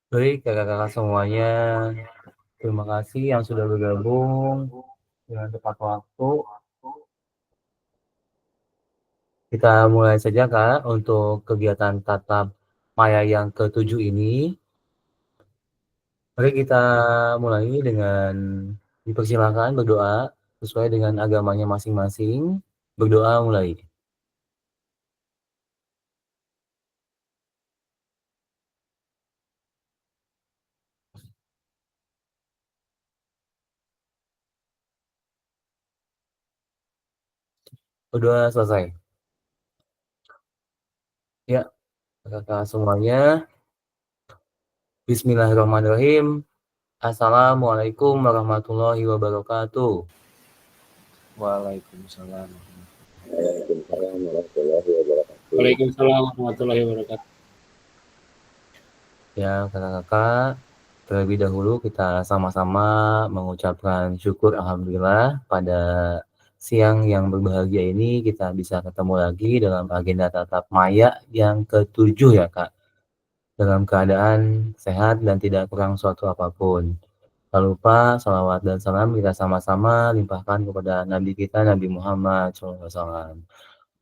Baik, kakak-kakak semuanya, terima kasih yang sudah bergabung dengan tepat waktu. Kita mulai saja, Kak, untuk kegiatan tatap maya yang ke-7 ini. Mari kita mulai dengan dipersilakan berdoa sesuai dengan agamanya masing-masing. Berdoa mulai. Berdoa selesai. Ya, kakak semuanya. Bismillahirrahmanirrahim. Assalamualaikum warahmatullahi wabarakatuh. Waalaikumsalam. Waalaikumsalam warahmatullahi wabarakatuh. Waalaikumsalam warahmatullahi wabarakatuh. Ya, kakak-kakak, terlebih dahulu kita sama-sama mengucapkan syukur alhamdulillah pada siang yang berbahagia ini kita bisa ketemu lagi dalam agenda tatap maya yang ke-7 ya, Kak. Dalam keadaan sehat dan tidak kurang suatu apapun. Tak lupa salawat dan salam kita sama-sama limpahkan kepada Nabi kita Nabi Muhammad SAW.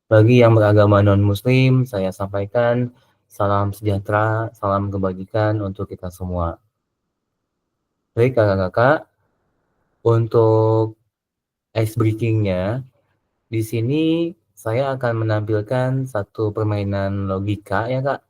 Bagi yang beragama non-muslim, saya sampaikan salam sejahtera, salam kebajikan untuk kita semua. Baik kakak-kakak, untuk ice breaking-nya, di sini saya akan menampilkan satu permainan logika ya Kak.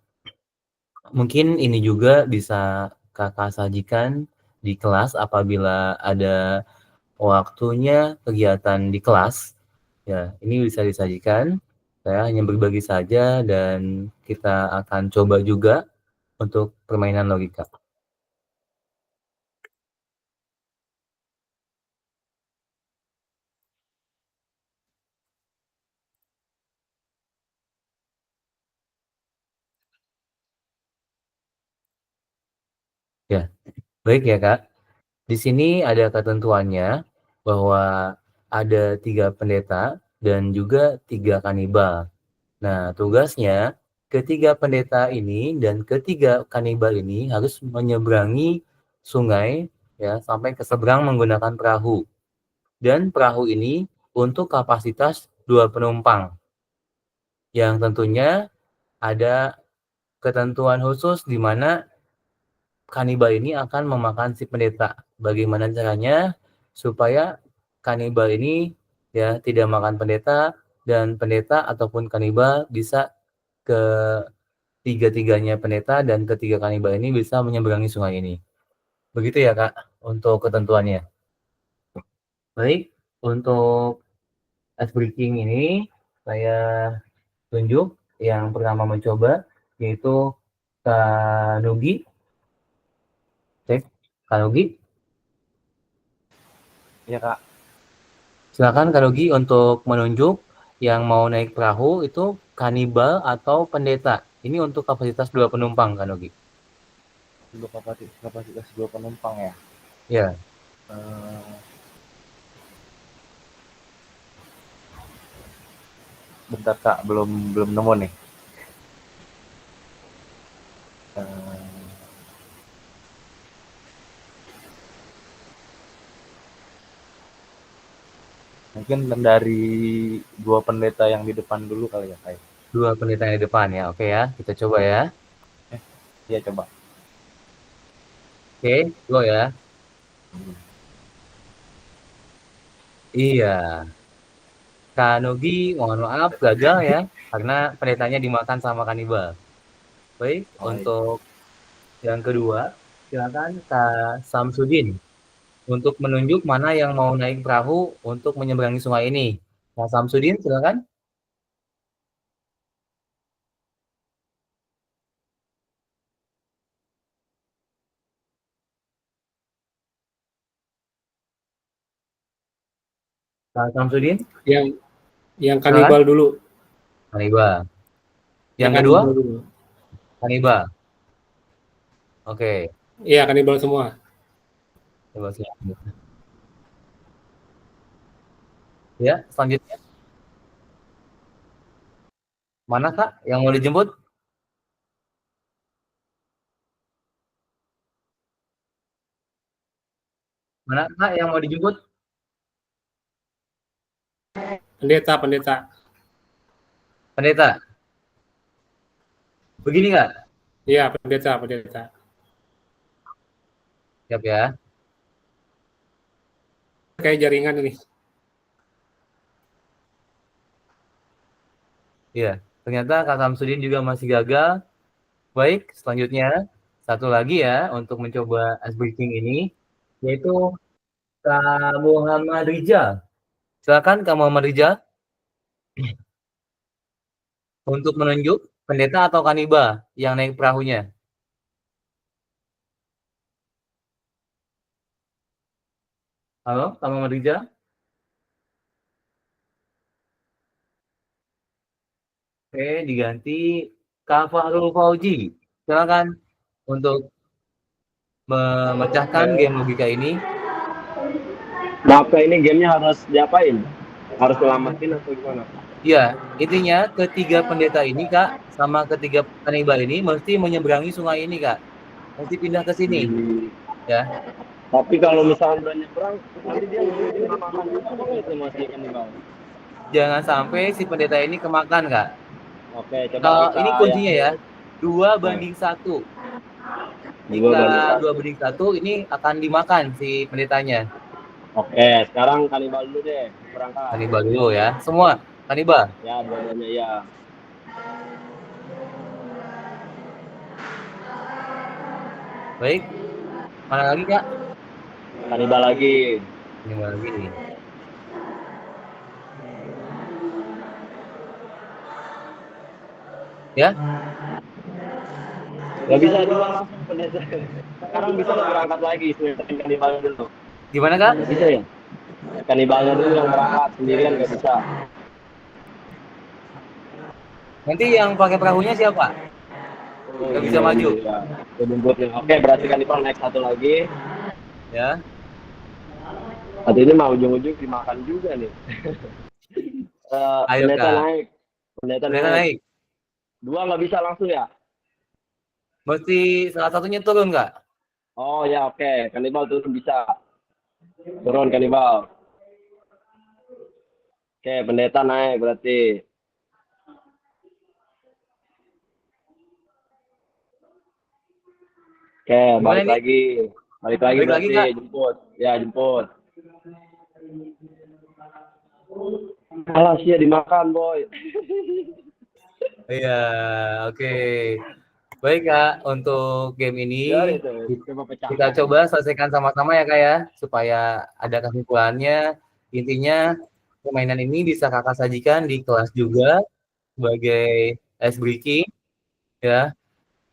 Mungkin ini juga bisa kakak sajikan di kelas apabila ada waktunya kegiatan di kelas. Ya, ini bisa disajikan. Saya hanya berbagi saja dan kita akan coba juga untuk permainan logika. Ya, baik ya Kak. Di sini ada ketentuannya bahwa ada 3 pendeta dan juga 3 kanibal. Nah, tugasnya ketiga pendeta ini dan ketiga kanibal ini harus menyeberangi sungai ya sampai ke seberang menggunakan perahu. Dan perahu ini untuk kapasitas 2 penumpang. Yang tentunya ada ketentuan khusus di mana kanibal ini akan memakan si pendeta. Bagaimana caranya supaya kanibal ini ya tidak makan pendeta dan pendeta ataupun kanibal bisa ke tiga-tiganya pendeta dan ketiga kanibal ini bisa menyeberangi sungai ini. Begitu ya Kak untuk ketentuannya. Baik, untuk ice breaking ini saya tunjuk yang pertama mencoba yaitu Kanugi. Cek Kanugi. Iya Kak. Silakan Kanugi untuk menunjuk yang mau naik perahu itu kanibal atau pendeta. Ini untuk kapasitas 2 penumpang Kanugi. Untuk kapasitas 2 penumpang ya. Ya. Bentar Kak, belum nemu nih. Mungkin dari 2 pendeta yang di depan dulu kali ya Kak. 2 pendeta yang di depan ya. Oke ya, kita coba ya. Iya coba. Oke, go ya. Iya. Kanugi, mohon maaf gagal ya karena pendetanya dimakan sama kanibal. Baik, Baik. untuk yang kedua, silakan Kak Samsudin untuk menunjuk mana yang mau naik perahu untuk menyeberangi sungai ini. Kak Samsudin, silakan. Kak Samsudin, Yang silakan. kanibal dulu. Kanibal. Yang Yang kedua, kanibal dulu. kanibal. Oke, Iya, kanibal semua. coba silakan. Ya, selanjutnya mana Kak yang mau dijemput? Mana Kak yang mau dijemput? Pendeta. Pendeta. Begini Kak. Iya, pendeta. Siap ya. Kayak jaringan ini. Iya, ternyata Kak Samsudin juga masih gagal. Baik, selanjutnya satu lagi ya untuk mencoba ice breaking ini, yaitu Kak Muhammad Rijal. Silakan Kak Muhammad Rijal untuk menunjuk pendeta atau kaniba yang naik perahunya. Halo, Kak Muhammad Rijal. Oke, diganti Kak Fahrul Fauji. Silakan untuk memecahkan game logika ini. Maaf Kak, ini gamenya harus diapain? Harus selamatin atau gimana? Iya, intinya ketiga pendeta ini Kak, sama ketiga kaniba ini mesti menyeberangi sungai ini Kak. Mesti pindah ke sini. Ya. Tapi kalau misalnya udah nyebrang, nanti dia makan juga apa itu masih kanibal? Jangan sampai si pendeta ini kemakan Kak. Oke, coba Kalau kita ini kuncinya ya, 2:1. Jika 2:1 ini akan dimakan si pendetanya. Oke, sekarang kanibal dulu deh, berangkat. Kanibal dulu ya, semua kanibal. Ya, dua-duanya ya. Baik, mana lagi Kak? Kanibal lagi. Kanibal lagi nih. Ya? Gak bisa dua langsung pendeta. Sekarang bisa berangkat lagi, kanibal dulu. Gimana Kak? Bisa ya? Kanibalnya dulu yang berangkat, sendirian gak bisa. Nanti yang pakai perahunya siapa? Gak bisa maju. Ya. Oke, berarti kanibal naik satu lagi. Ya. Satu ini mau ujung-ujung dimakan juga nih. Ayo pendeta Kak. naik. Pendeta naik. Dua nggak bisa langsung ya? Mesti salah satunya turun Kak. Oh ya, oke. Kanibal turun bisa. Turun kanibal. Oke, pendeta naik berarti. Oke, balik lagi. Balik lagi berarti Kak. Jemput. Ya, jemput. Alas ya dimakan, boy. Iya, oke. Baik Kak, untuk game ini kita coba selesaikan sama-sama ya Kak ya, supaya ada kesimpulannya. Intinya permainan ini bisa Kakak sajikan di kelas juga sebagai ice breaking ya.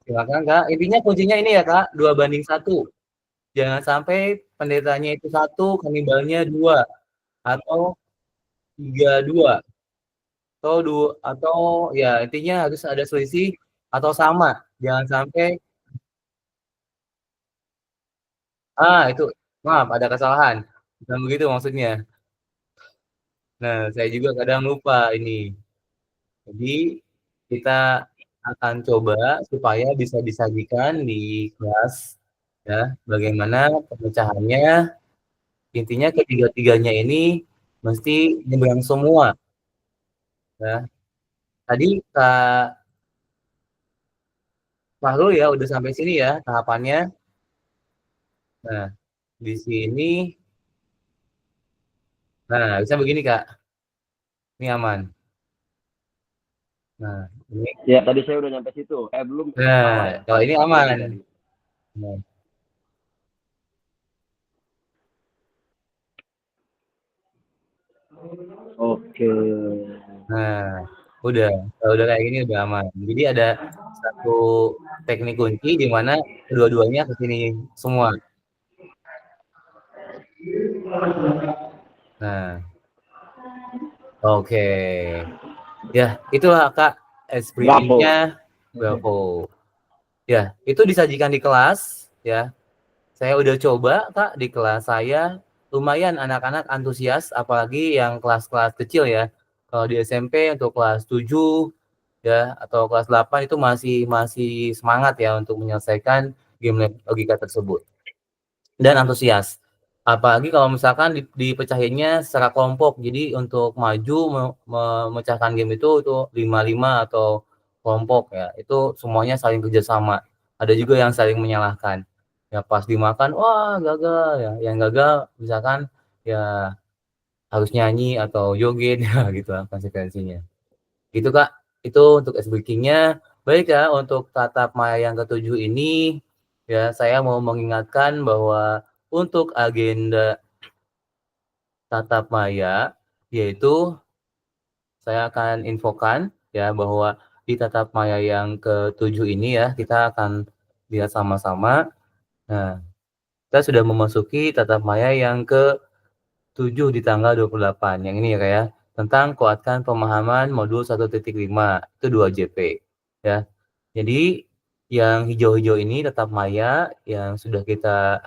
Silakan Kak. Intinya kuncinya ini ya Kak, 2:1. Jangan sampai pendetanya itu 1, kanibalnya 2 atau 3-2. Atau ya intinya harus ada selisih atau sama. Jangan sampai itu maaf ada kesalahan. Bukan begitu maksudnya. Nah, saya juga kadang lupa ini. Jadi kita akan coba supaya bisa disajikan di kelas ya, bagaimana pemecahannya. Intinya ketiga-tiganya ini mesti nyebrang semua. Ya. Tadi Kak Fahrul ya udah sampai sini ya tahapannya. Nah, di sini bisa begini Kak. Ini aman. Nah, ini ya tadi saya udah nyampe situ. Belum. Nah, kalau ini aman. Nah. Oke. Nah, udah. Kalau udah kayak gini udah aman. Jadi ada satu teknik kunci di mana kedua-duanya ke sini semua. Nah. Oke. Ya, itulah Kak explain-nya. Bravo. Ya, itu disajikan di kelas ya. Saya udah coba Kak di kelas saya. Lumayan anak-anak antusias apalagi yang kelas-kelas kecil ya. Kalau di SMP untuk kelas 7 ya atau kelas 8 itu masih semangat ya untuk menyelesaikan game logika tersebut dan antusias. Apalagi kalau misalkan dipecahinnya secara kelompok. Jadi untuk maju memecahkan game itu 5-5 atau kelompok ya, itu semuanya saling kerjasama. Ada juga yang saling menyalahkan. Ya pas dimakan, wah gagal ya, yang gagal misalkan ya harus nyanyi atau joget ya gitu lah konsekuensinya. Gitu Kak, itu untuk ice breaking-nya. Baik ya, untuk tatap maya yang ke-7 ini, ya saya mau mengingatkan bahwa untuk agenda tatap maya, yaitu saya akan infokan ya bahwa di tatap maya yang ke-7 ini ya, kita akan lihat sama-sama. Nah, kita sudah memasuki tatap maya yang ke-7 di tanggal 28, yang ini ya Kak ya, tentang kuatkan pemahaman modul 1.5, itu 2JP ya. Jadi yang hijau-hijau ini tatap maya yang sudah kita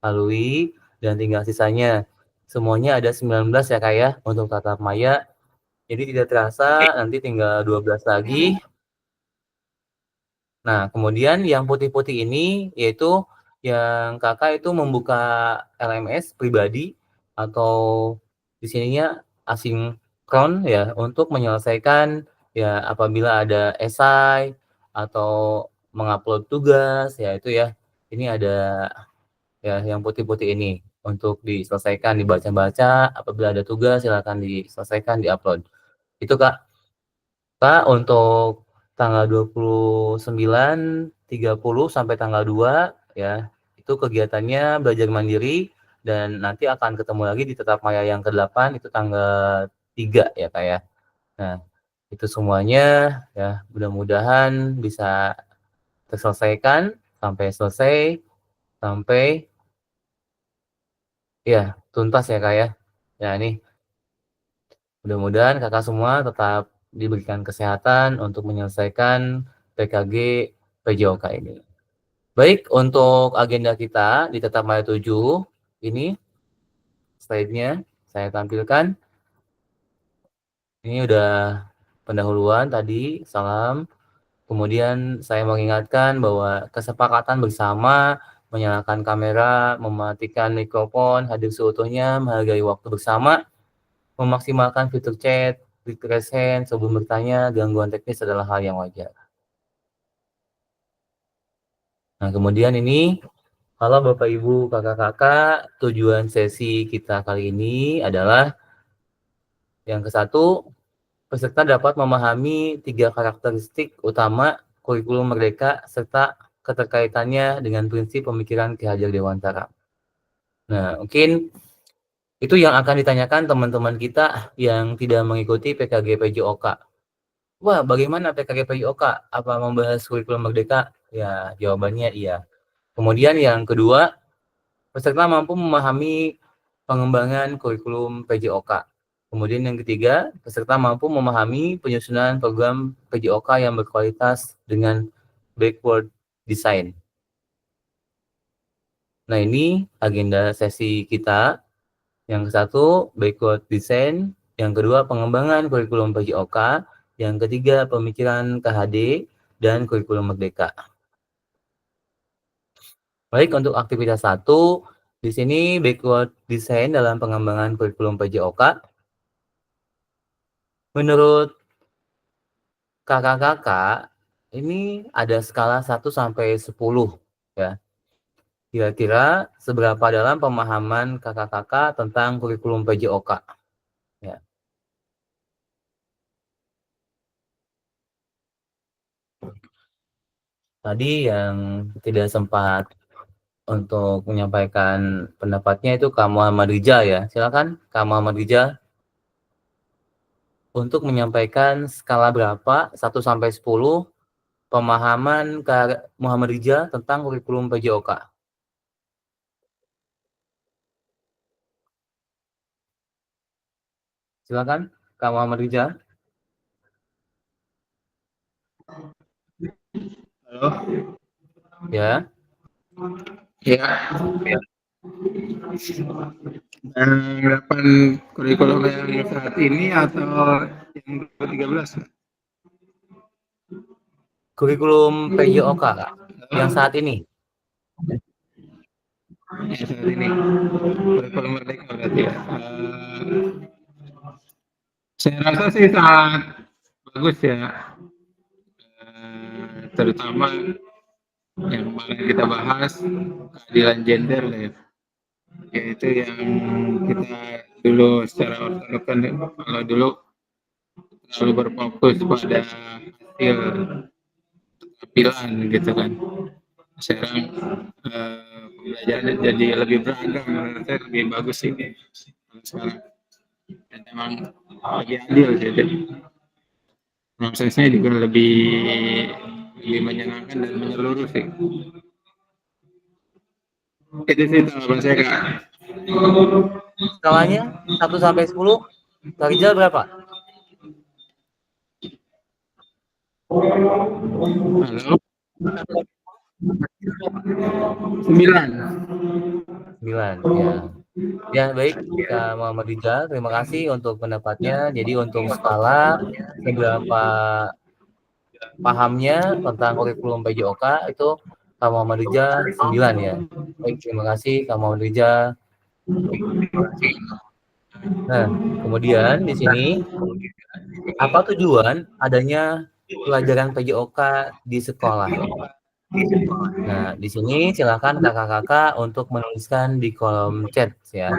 lalui dan tinggal sisanya. Semuanya ada 19 ya Kak ya untuk tatap maya. Jadi tidak terasa nanti tinggal 12 lagi. Nah, kemudian yang putih-putih ini yaitu yang Kakak itu membuka LMS pribadi atau di sininya asinkron ya untuk menyelesaikan ya apabila ada esai atau mengupload tugas ya itu ya. Ini ada ya yang putih-putih ini untuk diselesaikan, dibaca-baca, apabila ada tugas silakan diselesaikan, diupload. Itu Kak. Kak, untuk tanggal 29, 30 sampai tanggal 2 ya, itu kegiatannya belajar mandiri dan nanti akan ketemu lagi di tatap maya yang ke-8 itu tanggal 3 ya, Kak, ya. Nah, itu semuanya ya mudah-mudahan bisa terselesaikan sampai selesai, sampai ya tuntas ya, Kak, ya. Ya ini mudah-mudahan Kakak semua tetap diberikan kesehatan untuk menyelesaikan PKG PJOK ini. Baik, untuk agenda kita di Tatap Maya 7, ini slide-nya saya tampilkan. Ini udah pendahuluan tadi, salam. Kemudian saya mengingatkan bahwa kesepakatan bersama, menyalakan kamera, mematikan mikrofon, hadir seutuhnya, menghargai waktu bersama, memaksimalkan fitur chat, raise hand sebelum bertanya, gangguan teknis adalah hal yang wajar. Nah, kemudian ini, halo Bapak Ibu, Kakak-kakak, tujuan sesi kita kali ini adalah yang ke-1, peserta dapat memahami 3 karakteristik utama kurikulum Merdeka serta keterkaitannya dengan prinsip pemikiran Ki Hajar Dewantara. Nah, mungkin itu yang akan ditanyakan teman-teman kita yang tidak mengikuti PKG PJOK. Wah, bagaimana PKG PJOK? Apa membahas kurikulum Merdeka? Ya, jawabannya iya. Kemudian yang kedua, peserta mampu memahami pengembangan kurikulum PJOK. Kemudian yang ketiga, peserta mampu memahami penyusunan program PJOK yang berkualitas dengan backward design. Nah, ini agenda sesi kita. Yang ke-1, backward design. Yang kedua, pengembangan kurikulum PJOK. Yang ketiga, pemikiran KHD dan kurikulum Merdeka. Baik, untuk aktivitas 1, di sini backward design dalam pengembangan kurikulum PJOK. Menurut kakak-kakak, ini ada skala 1 sampai 10 ya. Kira-kira seberapa dalam pemahaman kakak-kakak tentang kurikulum PJOK? Ya. Tadi yang tidak sempat untuk menyampaikan pendapatnya itu Kak Muhammad Rijal ya. Silakan Kak Muhammad Rijal untuk menyampaikan skala berapa 1 sampai 10 pemahaman Kak Muhammad Rijal tentang kurikulum PJOK. Silakan Kak Muhammad Rijal. Halo. Ya. Ya. Penerapan kurikulum yang saat ini atau yang 2013? Kurikulum PJOK Kak, yang saat ini. saat ini kurikulum merdeka berarti ya. Saya rasa sih sangat bagus ya, terutama yang kemarin kita bahas keadilan gender lah ya. Yaitu yang kita dulu secara ortodoks kalau dulu terlalu berfokus pada hasil tampilan gitu kan. Sekarang pembelajaran jadi lebih beragam, menurut saya lebih bagus ini sekarang, dan memang lebih adil jadi prosesnya juga lebih menyenangkan dan menyeluruh sih. Itu sih tanggapan saya Kak. Skalanya 1 sampai 10, Kak Rizal berapa? Halo. 9. 9, ya. Ya, baik, Kak Muhammad Rizal, terima kasih untuk pendapatnya. Jadi untuk skala seberapa pahamnya tentang kurikulum PJOK itu Kak Muhammad Rizal 9 ya. Baik, terima kasih Kak Muhammad Rizal. Nah, kemudian di sini apa tujuan adanya pelajaran PJOK di sekolah? Nah, di sini silakan kakak-kakak untuk menuliskan di kolom chat ya.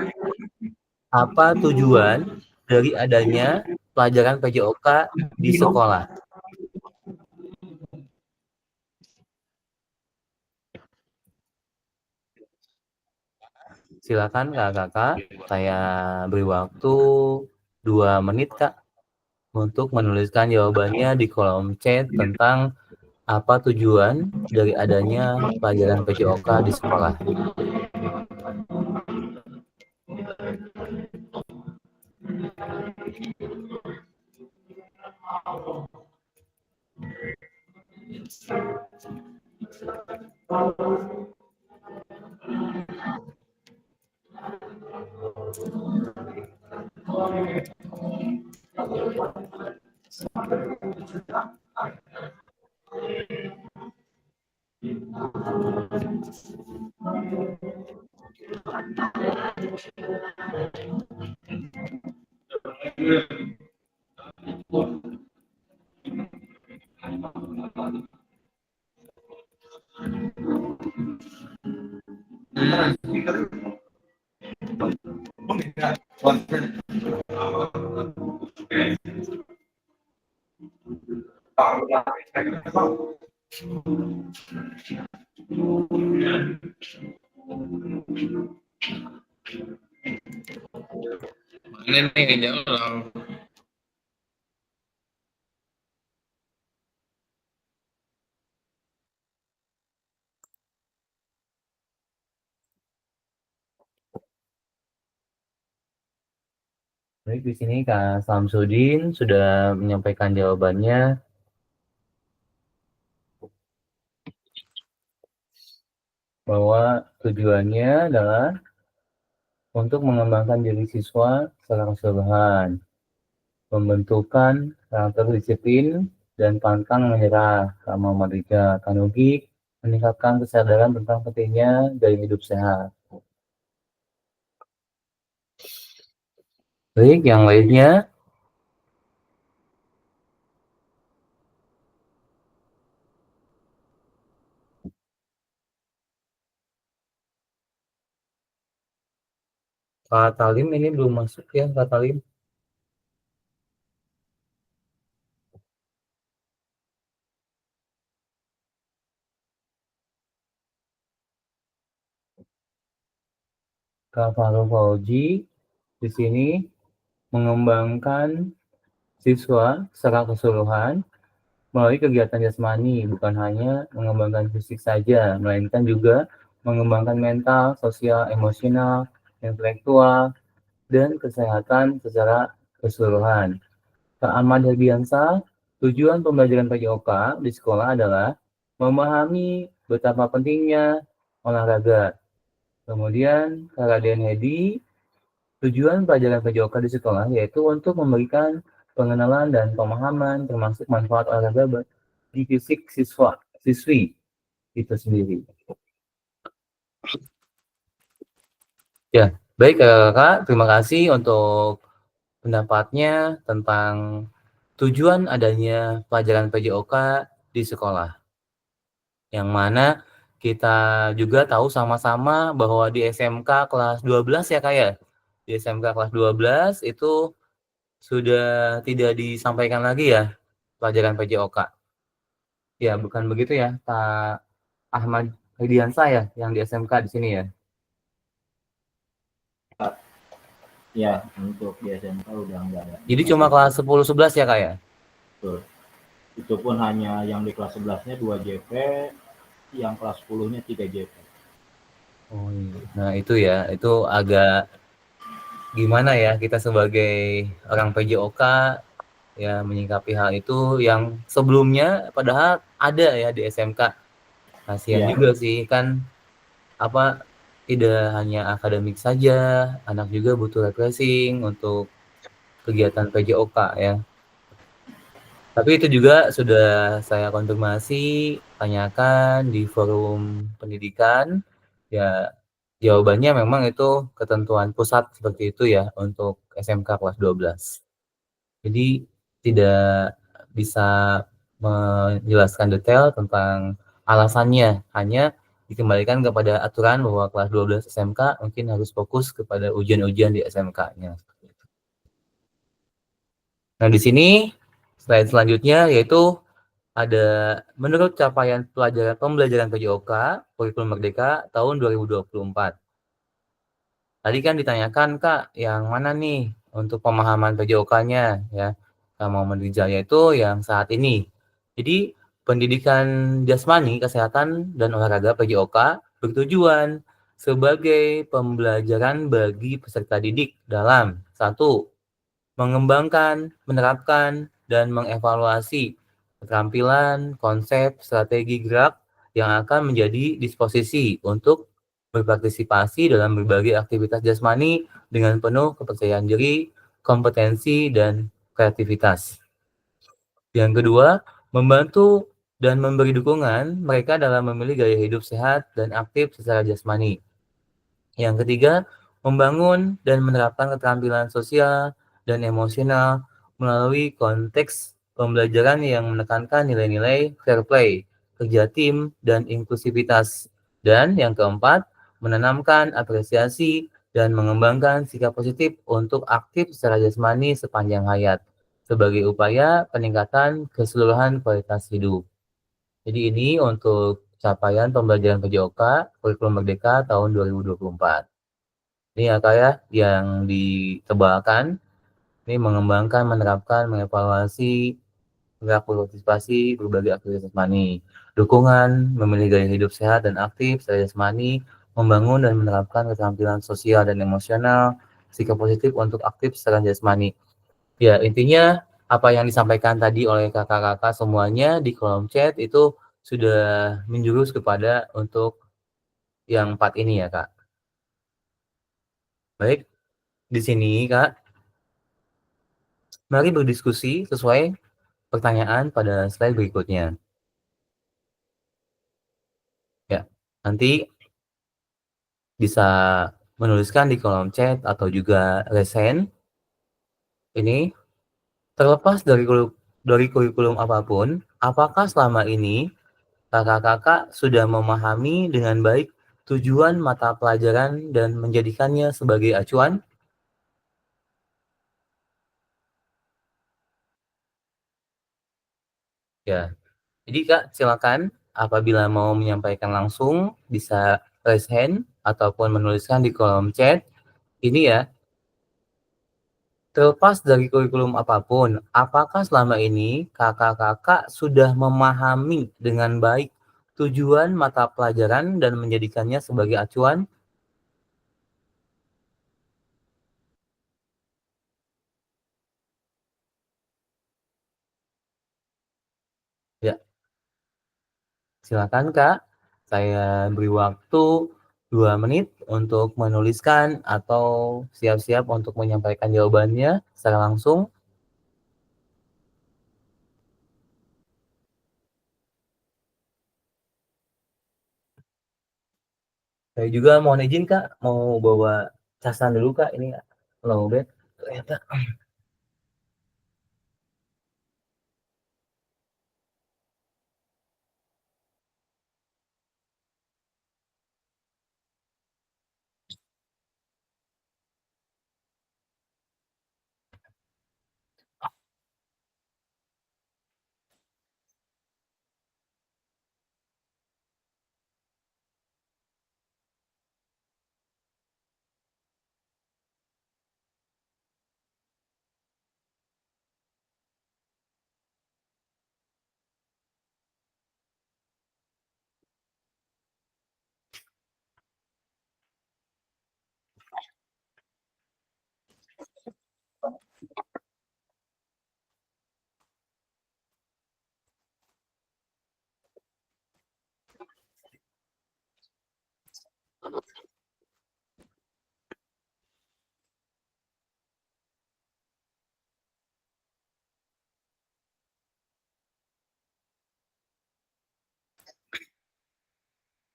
Apa tujuan dari adanya pelajaran PJOK di sekolah? Silakan kakak-kakak, saya beri waktu 2 menit Kak untuk menuliskan jawabannya di kolom chat tentang apa tujuan dari adanya pelajaran PJOK di sekolah. Mana nih jauh. Baik, di sini Kak Samsudin sudah menyampaikan jawabannya. Bahwa tujuannya adalah untuk mengembangkan diri siswa secara keseluruhan, pembentukan karakter disiplin dan pantang menyerah, sama Marija Kanugi, meningkatkan kesadaran tentang pentingnya gaya hidup sehat. Baik, yang lainnya. Kak Talim ini belum masuk ya, Kak Talim. Kak Farouk Fauji di sini mengembangkan siswa secara keseluruhan melalui kegiatan jasmani, bukan hanya mengembangkan fisik saja, melainkan juga mengembangkan mental, sosial, emosional, intelektual, dan kesehatan secara keseluruhan. Kak Ahmad Herbiansah, tujuan pembelajaran PJOK di sekolah adalah memahami betapa pentingnya olahraga. Kemudian Kak Raden Hedi, tujuan pelajaran PJOK di sekolah yaitu untuk memberikan pengenalan dan pemahaman termasuk manfaat olahraga di fisik siswi itu sendiri. Ya, baik Kakak, terima kasih untuk pendapatnya tentang tujuan adanya pelajaran PJOK di sekolah. Yang mana kita juga tahu sama-sama bahwa di SMK kelas 12 ya Kak ya? Di SMK kelas 12 itu sudah tidak disampaikan lagi ya pelajaran PJOK? Ya, bukan begitu ya Pak Ahmad Ridiansa ya yang di SMK di sini ya? Ya, untuk di SMK udah enggak ada. Jadi cuma kelas 10, 11 ya Kak ya? Betul. Itu pun hanya yang di kelas 11-nya 2 JP, yang kelas 10-nya 3 JP. Oh iya. Nah itu ya, itu agak gimana ya kita sebagai orang PJOK ya menyikapi hal itu yang sebelumnya padahal ada ya di SMK. Kasihan Iya. juga sih kan apa tidak hanya akademik saja, anak juga butuh refreshing untuk kegiatan PJOK ya. Tapi itu juga sudah saya konfirmasi, tanyakan di forum pendidikan, ya jawabannya memang itu ketentuan pusat seperti itu ya untuk SMK kelas 12. Jadi tidak bisa menjelaskan detail tentang alasannya, hanya dikembalikan kepada aturan bahwa kelas 12 SMK mungkin harus fokus kepada ujian-ujian di SMK-nya. Nah, di sini slide selanjutnya yaitu ada menurut capaian pembelajaran PJOK Kurikulum Merdeka tahun 2024. Tadi kan ditanyakan Kak, yang mana nih untuk pemahaman PJOK-nya ya. Kak Muhammad Wijaya itu yang saat ini. Jadi pendidikan jasmani, kesehatan dan olahraga PJOK bertujuan sebagai pembelajaran bagi peserta didik dalam satu, mengembangkan, menerapkan, dan mengevaluasi keterampilan, konsep, strategi gerak yang akan menjadi disposisi untuk berpartisipasi dalam berbagai aktivitas jasmani dengan penuh kepercayaan diri, kompetensi, dan kreativitas. Yang kedua, membantu dan memberi dukungan mereka dalam memilih gaya hidup sehat dan aktif secara jasmani. Yang ketiga, membangun dan menerapkan keterampilan sosial dan emosional melalui konteks pembelajaran yang menekankan nilai-nilai fair play, kerja tim, dan inklusivitas. Dan yang keempat, menanamkan apresiasi dan mengembangkan sikap positif untuk aktif secara jasmani sepanjang hayat sebagai upaya peningkatan keseluruhan kualitas hidup. Jadi ini untuk capaian pembelajaran PJOK Kurikulum Merdeka tahun 2024. Ini ya Kak ya, yang ditebalkan, ini mengembangkan, menerapkan, mengevaluasi, gerak berpartisipasi, berbagai aktivitas jasmani. Dukungan, memilih gaya hidup sehat dan aktif secara jasmani, membangun dan menerapkan keterampilan sosial dan emosional, sikap positif untuk aktif secara jasmani. Ya, intinya apa yang disampaikan tadi oleh kakak-kakak semuanya di kolom chat itu sudah menjurus kepada untuk yang 4 ini ya Kak. Baik, di sini Kak, mari berdiskusi sesuai pertanyaan pada slide berikutnya. Ya, nanti bisa menuliskan di kolom chat atau juga raise hand. Ini terlepas dari kurikulum apapun, apakah selama ini kakak-kakak sudah memahami dengan baik tujuan mata pelajaran dan menjadikannya sebagai acuan? Ya, jadi Kak silakan apabila mau menyampaikan langsung bisa raise hand ataupun menuliskan di kolom chat. Ini ya, terlepas dari kurikulum apapun, apakah selama ini kakak-kakak sudah memahami dengan baik tujuan mata pelajaran dan menjadikannya sebagai acuan? Ya, silakan Kak. Saya beri waktu 2 menit untuk menuliskan atau siap-siap untuk menyampaikan jawabannya secara langsung. Saya juga mohon izin Kak, mau bawa casan dulu Kak, ini lowbat ternyata.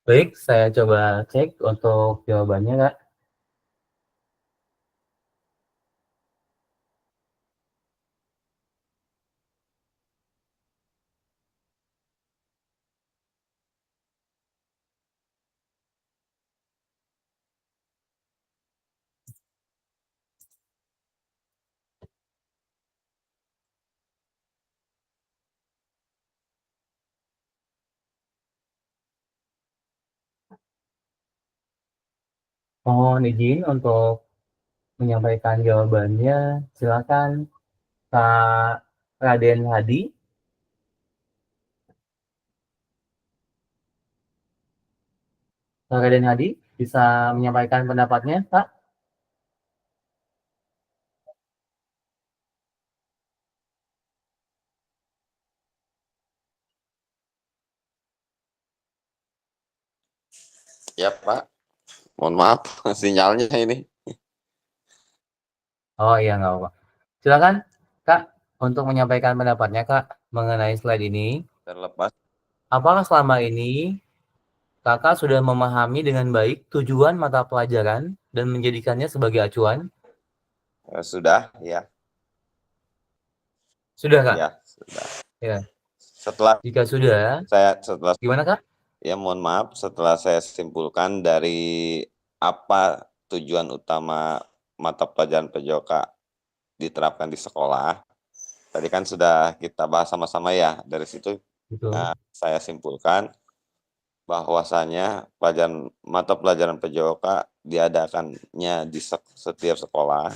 Baik, saya coba cek untuk jawabannya Kak. Mohon izin untuk menyampaikan jawabannya, silakan Kak Raden Hadi. Kak Raden Hadi bisa menyampaikan pendapatnya, Kak? Ya Pak, mohon maaf sinyalnya ini. Oh iya, nggak apa-apa. Silakan, Kak, untuk menyampaikan pendapatnya, Kak, mengenai slide ini. Terlepas Apakah selama ini Kakak sudah memahami dengan baik tujuan mata pelajaran dan menjadikannya sebagai acuan? sudah ya, Sudah, Kak? ya sudah. Ya. Setelah Jika sudah, setelah gimana, Kak? ya mohon maaf, setelah saya simpulkan dari apa tujuan utama mata pelajaran PJOK diterapkan di sekolah. Tadi kan sudah kita bahas sama-sama ya, dari situ Betul. saya simpulkan bahwasanya mata pelajaran PJOK diadakannya di setiap sekolah,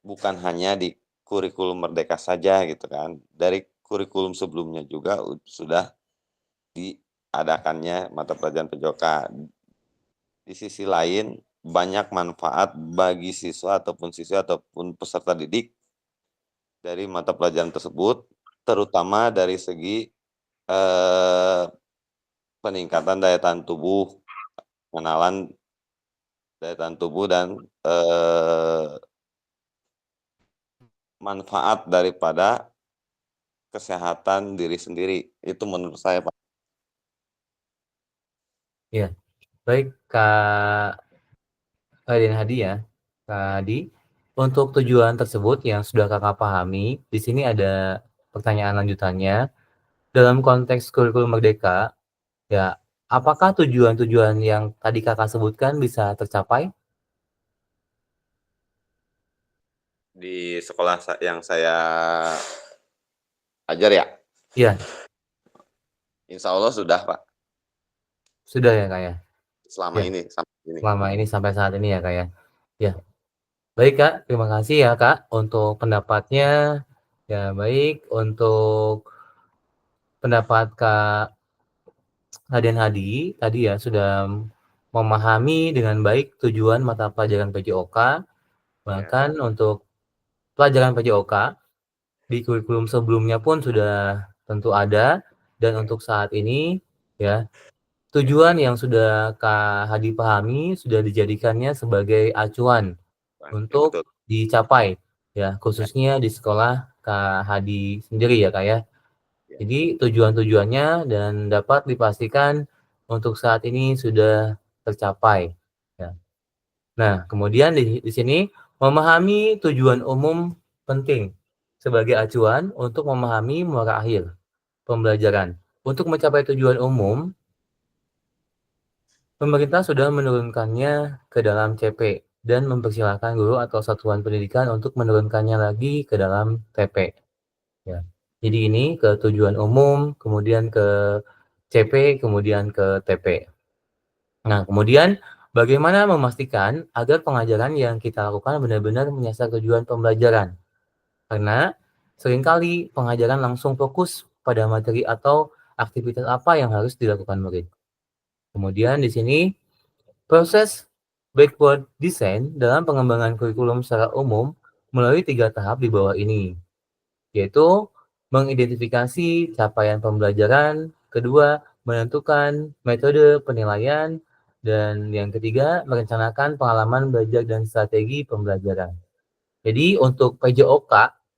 bukan hanya di kurikulum Merdeka saja gitu kan. Dari kurikulum sebelumnya juga sudah diadakannya mata pelajaran PJOK. Di sisi lain, banyak manfaat bagi siswa ataupun peserta didik dari mata pelajaran tersebut, terutama dari segi peningkatan daya tahan tubuh, pengenalan daya tahan tubuh dan manfaat daripada kesehatan diri sendiri. Itu menurut saya, Pak. Iya. Baik, Kak Raden Hadi ya. Kak Hadi, untuk tujuan tersebut yang sudah Kakak pahami, di sini ada pertanyaan lanjutannya. Dalam konteks kurikulum Merdeka, ya, apakah tujuan-tujuan yang tadi Kakak sebutkan bisa tercapai? Di sekolah yang saya ajar ya? Iya, Insya Allah sudah, Pak. sudah ya, Kak ya? Selama Ya, ini, sampai ini. selama ini sampai saat ini ya, Kak ya? Ya, baik Kak, terima kasih ya Kak untuk pendapatnya. Ya, baik untuk pendapat Kak Raden Hadi tadi ya sudah memahami dengan baik tujuan mata pelajaran PJOK, bahkan untuk pelajaran PJOK di kurikulum sebelumnya pun sudah tentu ada, dan untuk saat ini ya tujuan yang sudah Kak Hadi pahami sudah dijadikannya sebagai acuan untuk Betul. dicapai ya, khususnya di sekolah Kak Hadi sendiri ya Kak ya. Jadi tujuan-tujuannya dan dapat dipastikan untuk saat ini sudah tercapai ya. Nah, kemudian di sini memahami tujuan umum penting sebagai acuan untuk memahami muara akhir pembelajaran. Untuk mencapai tujuan umum, pemerintah sudah menurunkannya ke dalam CP dan mempersilahkan guru atau satuan pendidikan untuk menurunkannya lagi ke dalam TP. Ya. Jadi ini ke tujuan umum, kemudian ke CP, kemudian ke TP. Nah, kemudian bagaimana memastikan agar pengajaran yang kita lakukan benar-benar menyasar tujuan pembelajaran? Karena seringkali pengajaran langsung fokus pada materi atau aktivitas apa yang harus dilakukan murid. Kemudian di sini proses backward design dalam pengembangan kurikulum secara umum melalui 3 tahap di bawah ini, yaitu mengidentifikasi capaian pembelajaran, kedua, menentukan metode penilaian, dan yang ketiga, merencanakan pengalaman belajar dan strategi pembelajaran. Jadi untuk PJOK,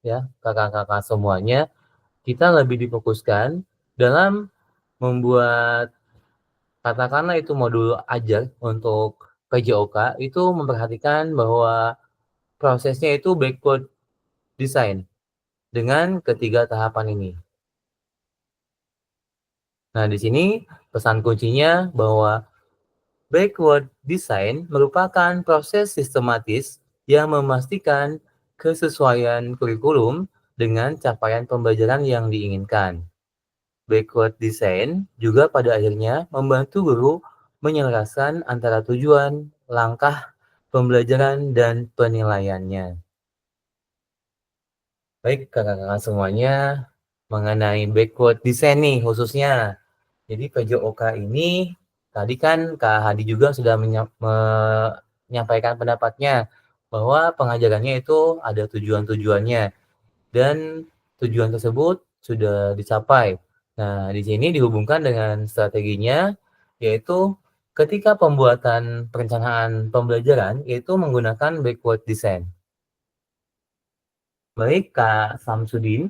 ya, kakak-kakak semuanya, kita lebih difokuskan dalam membuat, katakanlah itu modul ajar untuk PJOK, itu memperhatikan bahwa prosesnya itu backward design dengan ketiga tahapan ini. Nah, di sini pesan kuncinya bahwa backward design merupakan proses sistematis yang memastikan kesesuaian kurikulum dengan capaian pembelajaran yang diinginkan. Backward design juga pada akhirnya membantu guru menyelaraskan antara tujuan, langkah pembelajaran, dan penilaiannya. Baik, kakak-kakak semuanya, mengenai backward design nih khususnya. Jadi PJOK ini tadi kan Kak Hadi juga sudah menyampaikan pendapatnya bahwa pengajarannya itu ada tujuan-tujuannya dan tujuan tersebut sudah dicapai. Nah, di sini dihubungkan dengan strateginya, yaitu ketika pembuatan perencanaan pembelajaran yaitu menggunakan backward design. Baik, Kak Samsudin,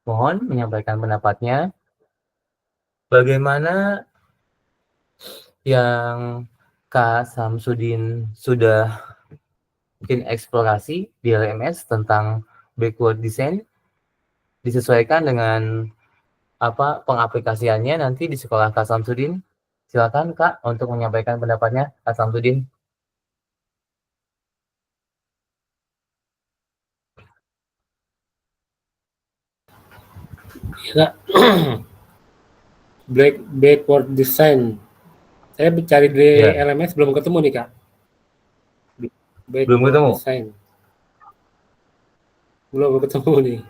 mohon menyampaikan pendapatnya. Bagaimana yang Kak Samsudin sudah mungkin eksplorasi di LMS tentang backward design disesuaikan dengan apa pengaplikasiannya nanti di sekolah Kak Samsudin. Silakan Kak untuk menyampaikan pendapatnya, Kak Samsudin. Ya, backward design. Saya cari di Ya. LMS belum ketemu nih Kak. Belum ketemu? Design. Belum ketemu nih.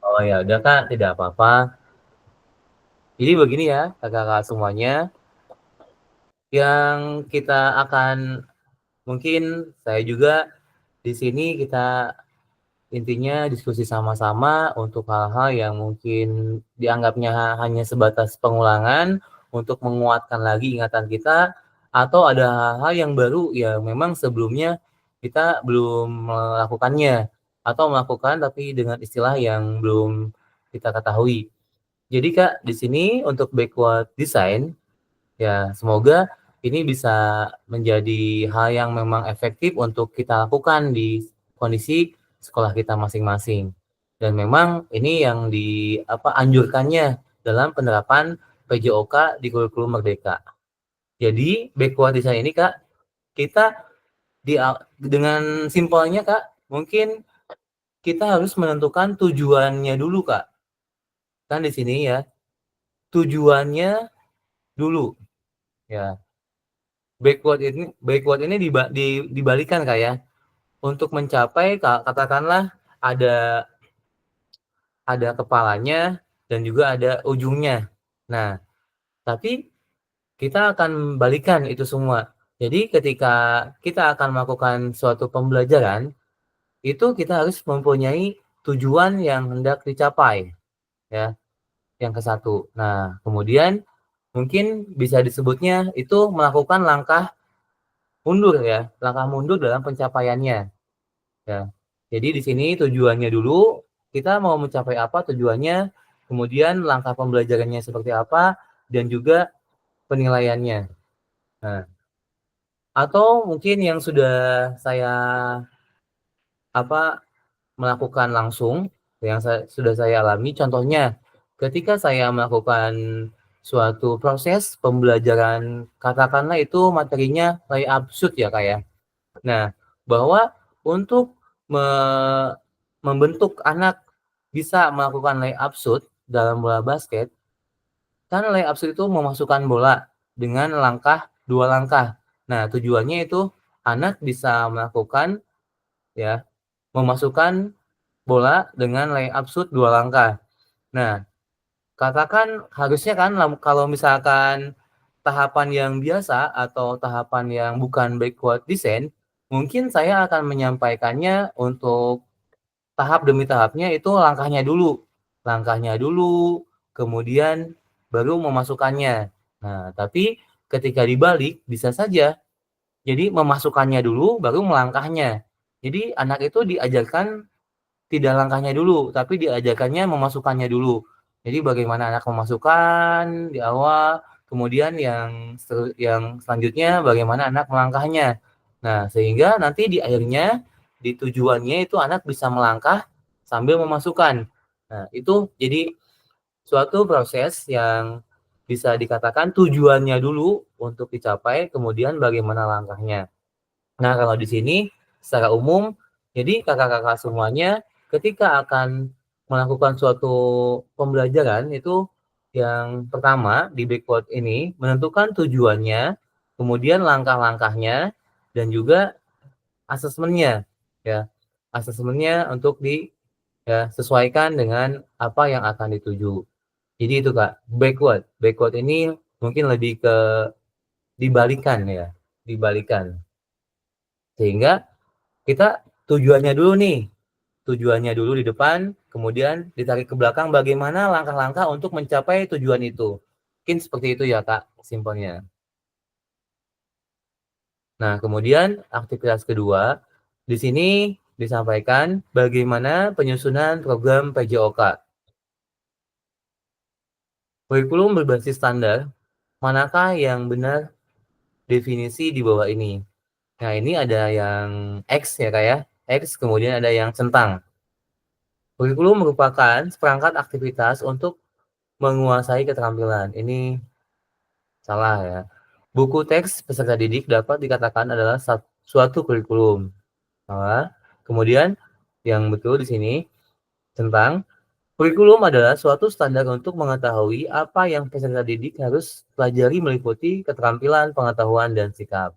Oh ya udah Kak, tidak apa-apa. Jadi begini ya kakak-kakak semuanya, yang kita akan mungkin saya juga di sini kita intinya diskusi sama-sama untuk hal-hal yang mungkin dianggapnya hanya sebatas pengulangan untuk menguatkan lagi ingatan kita, atau ada hal-hal yang baru yang memang sebelumnya kita belum melakukannya atau melakukan tapi dengan istilah yang belum kita ketahui. Jadi Kak, di sini untuk backward design ya semoga ini bisa menjadi hal yang memang efektif untuk kita lakukan di kondisi sekolah kita masing-masing. Dan memang ini yang anjurkannya dalam penerapan PJOK di kurikulum Merdeka. Jadi backward design ini Kak, kita dengan simpelnya Kak, mungkin kita harus menentukan tujuannya dulu Kak. Kan di sini ya, tujuannya dulu. Ya. Backward ini dibalikan Kak ya. Untuk mencapai katakanlah ada kepalanya dan juga ada ujungnya. Nah, tapi kita akan balikan itu semua. Jadi ketika kita akan melakukan suatu pembelajaran, itu kita harus mempunyai tujuan yang hendak dicapai, ya. Yang ke satu. Nah, kemudian mungkin bisa disebutnya itu melakukan langkah mundur ya, langkah mundur dalam pencapaiannya. Ya. Jadi di sini tujuannya dulu, kita mau mencapai apa tujuannya, kemudian langkah pembelajarannya seperti apa, dan juga penilaiannya. Nah, Atau mungkin yang sudah saya melakukan langsung, yang sudah saya alami, contohnya ketika saya melakukan suatu proses pembelajaran, katakanlah itu materinya lay absurd ya Kak ya. Nah, bahwa untuk membentuk anak bisa melakukan lay absurd dalam bola basket, kan lay absurd itu memasukkan bola dengan langkah 2 langkah. Nah, tujuannya itu anak bisa melakukan ya, memasukkan bola dengan lay absurd 2 langkah. Nah, katakan harusnya kan kalau misalkan tahapan yang biasa atau tahapan yang bukan backward design, mungkin saya akan menyampaikannya untuk tahap demi tahapnya itu langkahnya dulu, kemudian baru memasukkannya. Nah, tapi ketika dibalik bisa saja, jadi memasukkannya dulu baru melangkahnya. Jadi anak itu diajarkan tidak langkahnya dulu, tapi diajarkannya memasukkannya dulu. Jadi bagaimana anak memasukkan di awal, kemudian yang selanjutnya bagaimana anak melangkahnya. Nah, sehingga nanti di akhirnya, di tujuannya itu anak bisa melangkah sambil memasukkan. Nah, itu jadi suatu proses yang bisa dikatakan tujuannya dulu untuk dicapai, kemudian bagaimana langkahnya. Nah, kalau di sini secara umum, jadi kakak-kakak semuanya ketika akan melakukan suatu pembelajaran itu yang pertama di backward ini menentukan tujuannya, kemudian langkah-langkahnya, dan juga asesmennya ya. Asesmennya untuk sesuaikan dengan apa yang akan dituju. Jadi itu Kak, backward. Backward ini mungkin lebih ke dibalikan ya, dibalikan. Sehingga kita tujuannya dulu nih, tujuannya dulu di depan, kemudian ditarik ke belakang bagaimana langkah-langkah untuk mencapai tujuan itu. Mungkin seperti itu ya Kak, simpelnya. Nah, kemudian aktivitas kedua, di sini disampaikan bagaimana penyusunan program PJOK. Kurikulum berbasis standar, manakah yang benar definisi di bawah ini? Nah, ini ada yang X ya Kak ya, X, kemudian ada yang centang. Kurikulum merupakan seperangkat aktivitas untuk menguasai keterampilan. Ini salah ya. Buku teks peserta didik dapat dikatakan adalah suatu kurikulum. Salah. Kemudian yang betul di sini tentang kurikulum adalah suatu standar untuk mengetahui apa yang peserta didik harus pelajari meliputi keterampilan, pengetahuan, dan sikap.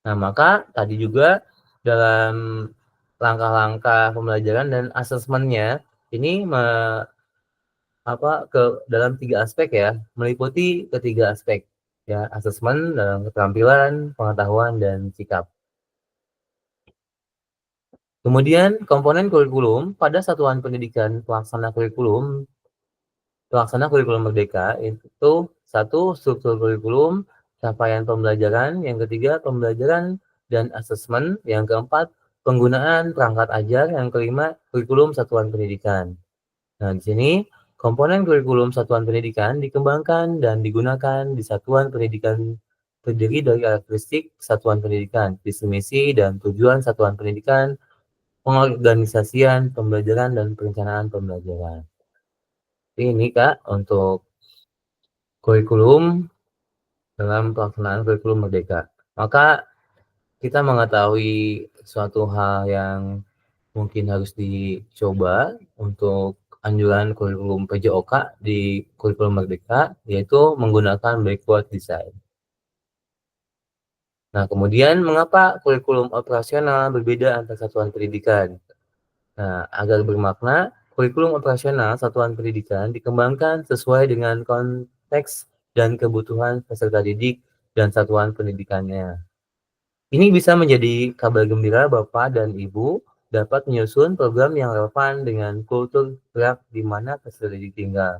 Nah, maka tadi juga dalam langkah-langkah pembelajaran dan asesmennya ini dalam 3 aspek ya, meliputi ketiga aspek ya, asesmen dalam keterampilan, pengetahuan, dan sikap. Kemudian komponen kurikulum pada satuan pendidikan pelaksana kurikulum merdeka itu 1. Struktur kurikulum, capaian pembelajaran, yang ketiga pembelajaran dan asesmen, yang keempat penggunaan perangkat ajar, yang kelima kurikulum satuan pendidikan. Nah, di sini komponen kurikulum satuan pendidikan dikembangkan dan digunakan di satuan pendidikan terdiri dari karakteristik satuan pendidikan, visi misi dan tujuan satuan pendidikan, pengorganisasian pembelajaran dan perencanaan pembelajaran. Ini Kak untuk kurikulum dalam pelaksanaan kurikulum merdeka. Maka kita mengetahui suatu hal yang mungkin harus dicoba untuk anjuran kurikulum PJOK di kurikulum merdeka, yaitu menggunakan backward design. Nah, kemudian mengapa kurikulum operasional berbeda antar satuan pendidikan? Nah, agar bermakna, kurikulum operasional satuan pendidikan dikembangkan sesuai dengan konteks dan kebutuhan peserta didik dan satuan pendidikannya. Ini bisa menjadi kabar gembira Bapak dan Ibu dapat menyusun program yang relevan dengan kultur gerak di mana peserta didik tinggal.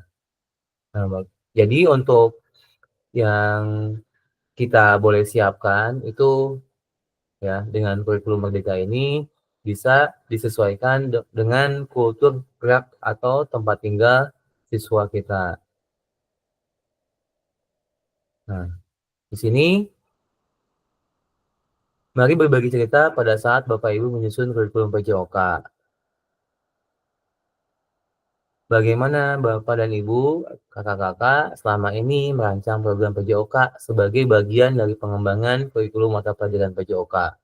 Nah, jadi untuk yang kita boleh siapkan itu ya dengan kurikulum merdeka ini bisa disesuaikan dengan kultur gerak atau tempat tinggal siswa kita. Nah, Di sini mari berbagi cerita pada saat Bapak Ibu menyusun kurikulum PJOK. Bagaimana Bapak dan Ibu, kakak-kakak selama ini merancang program PJOK sebagai bagian dari pengembangan kurikulum mata pelajaran PJOK?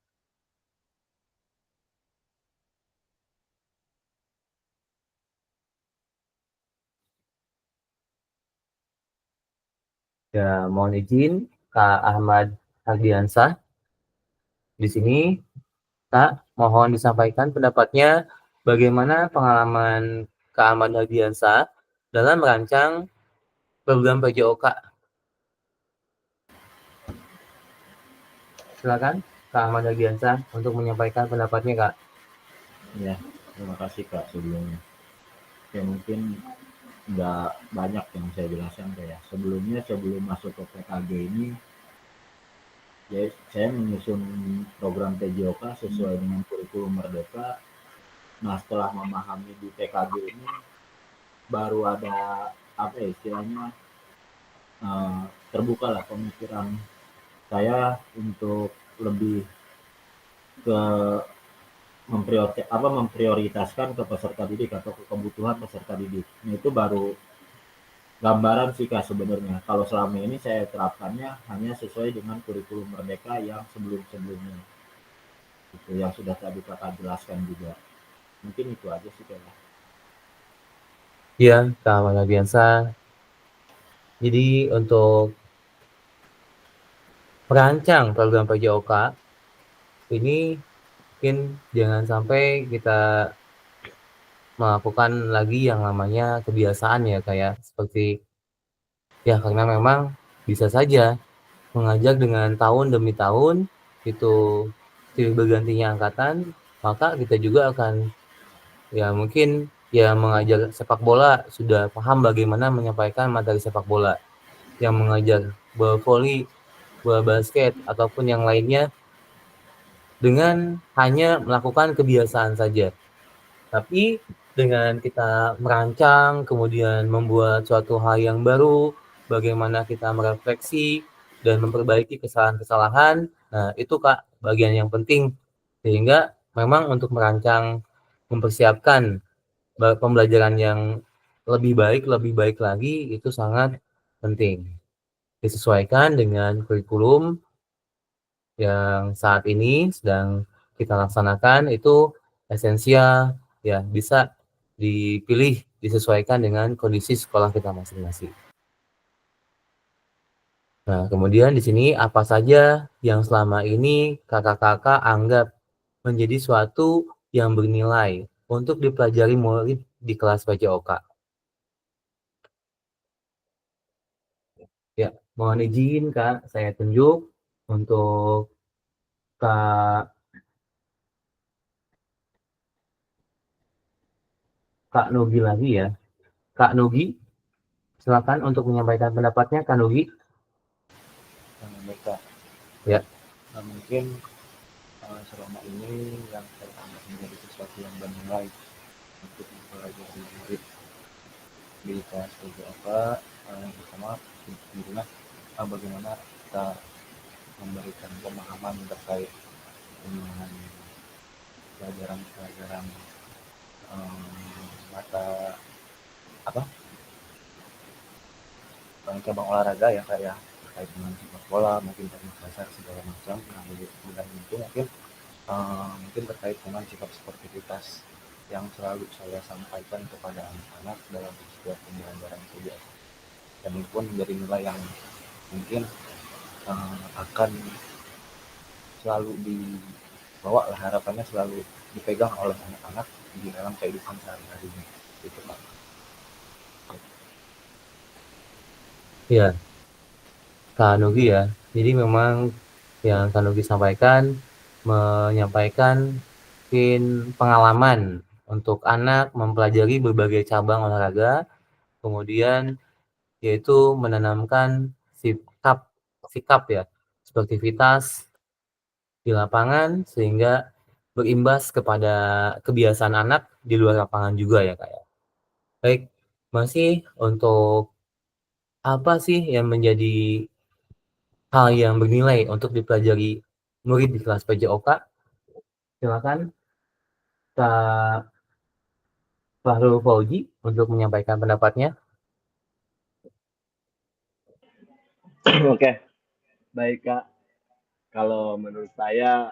Ya, mohon izin Kak Ahmad Ardiansah. Di sini Kak, mohon disampaikan pendapatnya bagaimana pengalaman Kak Ahmad Ardiansah dalam merancang program PJOK. Silakan Kak Ahmad Ardiansah untuk menyampaikan pendapatnya, Kak. Ya, terima kasih Kak sebelumnya. Ya mungkin nggak banyak yang saya jelaskan kayak sebelumnya, sebelum masuk ke PKG ini, ya saya menyusun program PJOK sesuai dengan kurikulum Merdeka. Nah setelah memahami di PKG ini, baru ada apa ya istilahnya, terbukalah pemikiran saya untuk lebih ke memprioritaskan ke peserta didik atau ke kebutuhan peserta didik. Nah, itu baru gambaran sih Kak sebenarnya. Kalau selama ini saya terapkannya hanya sesuai dengan kurikulum Merdeka yang sebelum-sebelumnya. Itu yang sudah tadi Kakak jelaskan juga. Mungkin itu aja sih Kak. Iya, Kak Ahmad Ardiansah. Jadi untuk merancang program PJOK ini mungkin jangan sampai kita melakukan lagi yang namanya kebiasaan ya, kayak seperti ya karena memang bisa saja mengajar dengan tahun demi tahun itu silih bergantinya angkatan, maka kita juga akan ya mungkin ya mengajar sepak bola sudah paham bagaimana menyampaikan materi sepak bola. Yang mengajar bola voli, bola basket ataupun yang lainnya dengan hanya melakukan kebiasaan saja. Tapi dengan kita merancang, kemudian membuat suatu hal yang baru, bagaimana kita merefleksi dan memperbaiki kesalahan-kesalahan, nah itu Kak bagian yang penting. Sehingga memang untuk merancang, mempersiapkan pembelajaran yang lebih baik lagi itu sangat penting. Disesuaikan dengan kurikulum yang saat ini sedang kita laksanakan itu esensial, ya bisa dipilih, disesuaikan dengan kondisi sekolah kita masing-masing. Nah, kemudian di sini apa saja yang selama ini kakak-kakak anggap menjadi suatu yang bernilai untuk dipelajari murid di kelas PJOK? Ya, mohon izin Kak, saya tunjuk untuk Kak Nugi lagi ya. Kak Nugi, silakan untuk menyampaikan pendapatnya, Kak Nugi. Mereka. Ya. Nah, mungkin selama ini yang saya anggap menjadi sesuatu yang bernilai untuk mempelajari murid di kelas PJOK, yang pertama alhamdulillah bagaimana kita memberikan pemahaman terkait dengan pelajaran-pelajaran mata apa cabang olahraga ya kayak terkait dengan sepak bola, mungkin teknik dasar segala macam. Nah, dengan itu mungkin terkait dengan sikap sportivitas yang selalu saya sampaikan kepada anak-anak dalam setiap pembelajaran kuliah. Dan itu pun menjadi nilai yang mungkin akan selalu dibawa lah, harapannya selalu dipegang oleh anak-anak di dalam kehidupan sehari-harinya. Itu Pak. Ya, Kak Nugi ya. Jadi memang yang Kak Nugi sampaikan menyampaikan mungkin pengalaman untuk anak mempelajari berbagai cabang olahraga, kemudian yaitu menanamkan sikap ya, sportivitas di lapangan sehingga berimbas kepada kebiasaan anak di luar lapangan juga ya Kak ya. Baik, masih untuk apa sih yang menjadi hal yang bernilai untuk dipelajari murid di kelas PJOK? Silakan Kak Fahrul Fauzi untuk menyampaikan pendapatnya. Oke, baik Kak. Kalau menurut saya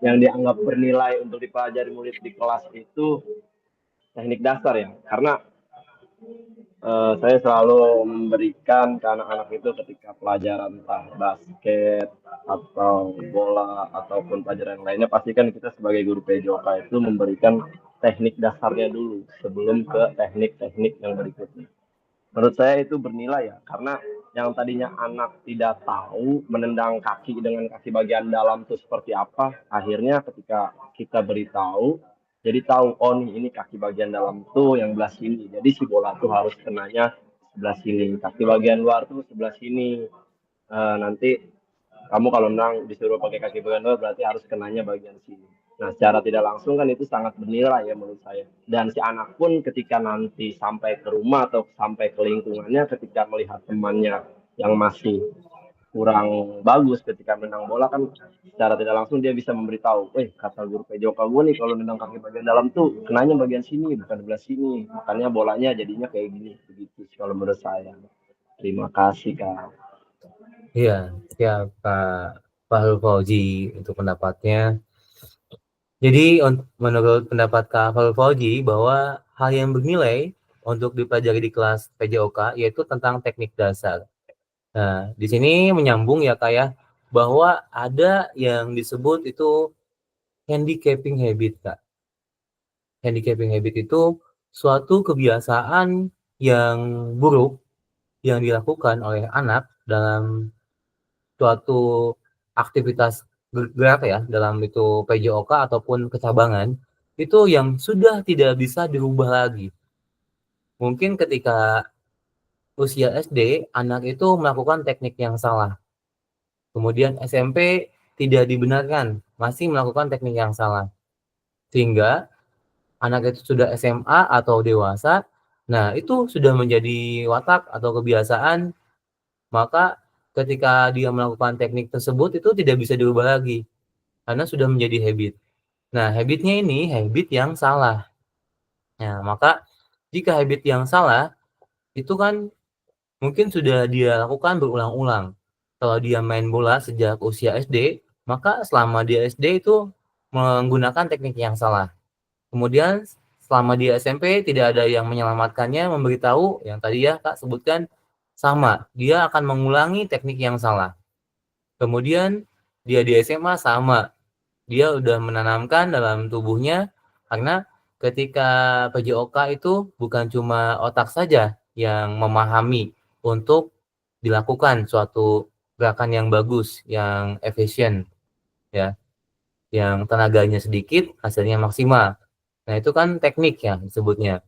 yang dianggap bernilai untuk dipelajari murid di kelas itu teknik dasar ya. Karena saya selalu memberikan ke anak-anak itu ketika pelajaran entah basket atau bola ataupun pelajaran lainnya, pastikan kita sebagai guru PJOK itu memberikan teknik dasarnya dulu sebelum ke teknik-teknik yang berikutnya. Menurut saya itu bernilai ya, karena yang tadinya anak tidak tahu menendang kaki dengan kaki bagian dalam itu seperti apa, akhirnya ketika kita beritahu, jadi tahu, oh nih ini kaki bagian dalam tuh yang sebelah sini, jadi si bola tuh harus kenanya sebelah sini, kaki bagian luar tuh sebelah sini. Nanti kamu kalau nendang disuruh pakai kaki bagian luar berarti harus kenanya bagian sini. Nah, secara tidak langsung kan itu sangat bernilai ya menurut saya. Dan si anak pun ketika nanti sampai ke rumah atau sampai ke lingkungannya, ketika melihat temannya yang masih kurang bagus ketika menendang bola, kan secara tidak langsung dia bisa memberitahu, kata guru PJOK gue nih kalau nendang kaki bagian dalam tuh kenanya bagian sini bukan sebelah sini, makanya bolanya jadinya kayak gini, begitu kalau menurut saya. Terima kasih Kak. Iya, siap Kak Fahrul Fauzi untuk pendapatnya. Jadi menurut pendapat Kak Fahrul Fauzi bahwa hal yang bernilai untuk dipelajari di kelas PJOK yaitu tentang teknik dasar. Nah, di sini menyambung ya Kak ya, bahwa ada yang disebut itu handicapping habit Kak. Handicapping habit itu suatu kebiasaan yang buruk yang dilakukan oleh anak dalam suatu aktivitas gerak ya, dalam itu PJOK ataupun kecabangan, itu yang sudah tidak bisa dirubah lagi. Mungkin ketika usia SD, anak itu melakukan teknik yang salah. Kemudian SMP tidak dibenarkan, masih melakukan teknik yang salah. Sehingga anak itu sudah SMA atau dewasa, nah itu sudah menjadi watak atau kebiasaan, maka ketika dia melakukan teknik tersebut itu tidak bisa dirubah lagi, karena sudah menjadi habit. Nah, habitnya ini habit yang salah. Nah, maka jika habit yang salah, itu kan mungkin sudah dia lakukan berulang-ulang. Kalau dia main bola sejak usia SD, maka selama dia SD itu menggunakan teknik yang salah. Kemudian selama dia SMP tidak ada yang menyelamatkannya, memberitahu yang tadi ya Kak sebutkan, sama, dia akan mengulangi teknik yang salah. Kemudian dia di SMA sama, dia udah menanamkan dalam tubuhnya, karena ketika PJOK itu bukan cuma otak saja yang memahami untuk dilakukan suatu gerakan yang bagus, yang efisien, ya, yang tenaganya sedikit, hasilnya maksimal. Nah, itu kan teknik ya disebutnya.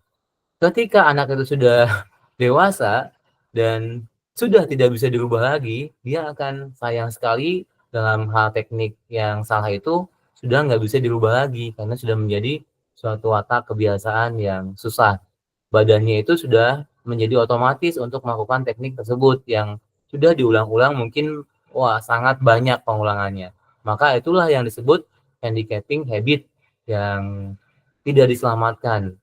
Ketika anak itu sudah dewasa dan sudah tidak bisa dirubah lagi, dia akan sayang sekali dalam hal teknik yang salah itu sudah nggak bisa dirubah lagi karena sudah menjadi suatu watak kebiasaan yang susah. Badannya itu sudah menjadi otomatis untuk melakukan teknik tersebut yang sudah diulang-ulang, mungkin sangat banyak pengulangannya. Maka itulah yang disebut handicapping habit yang tidak diselamatkan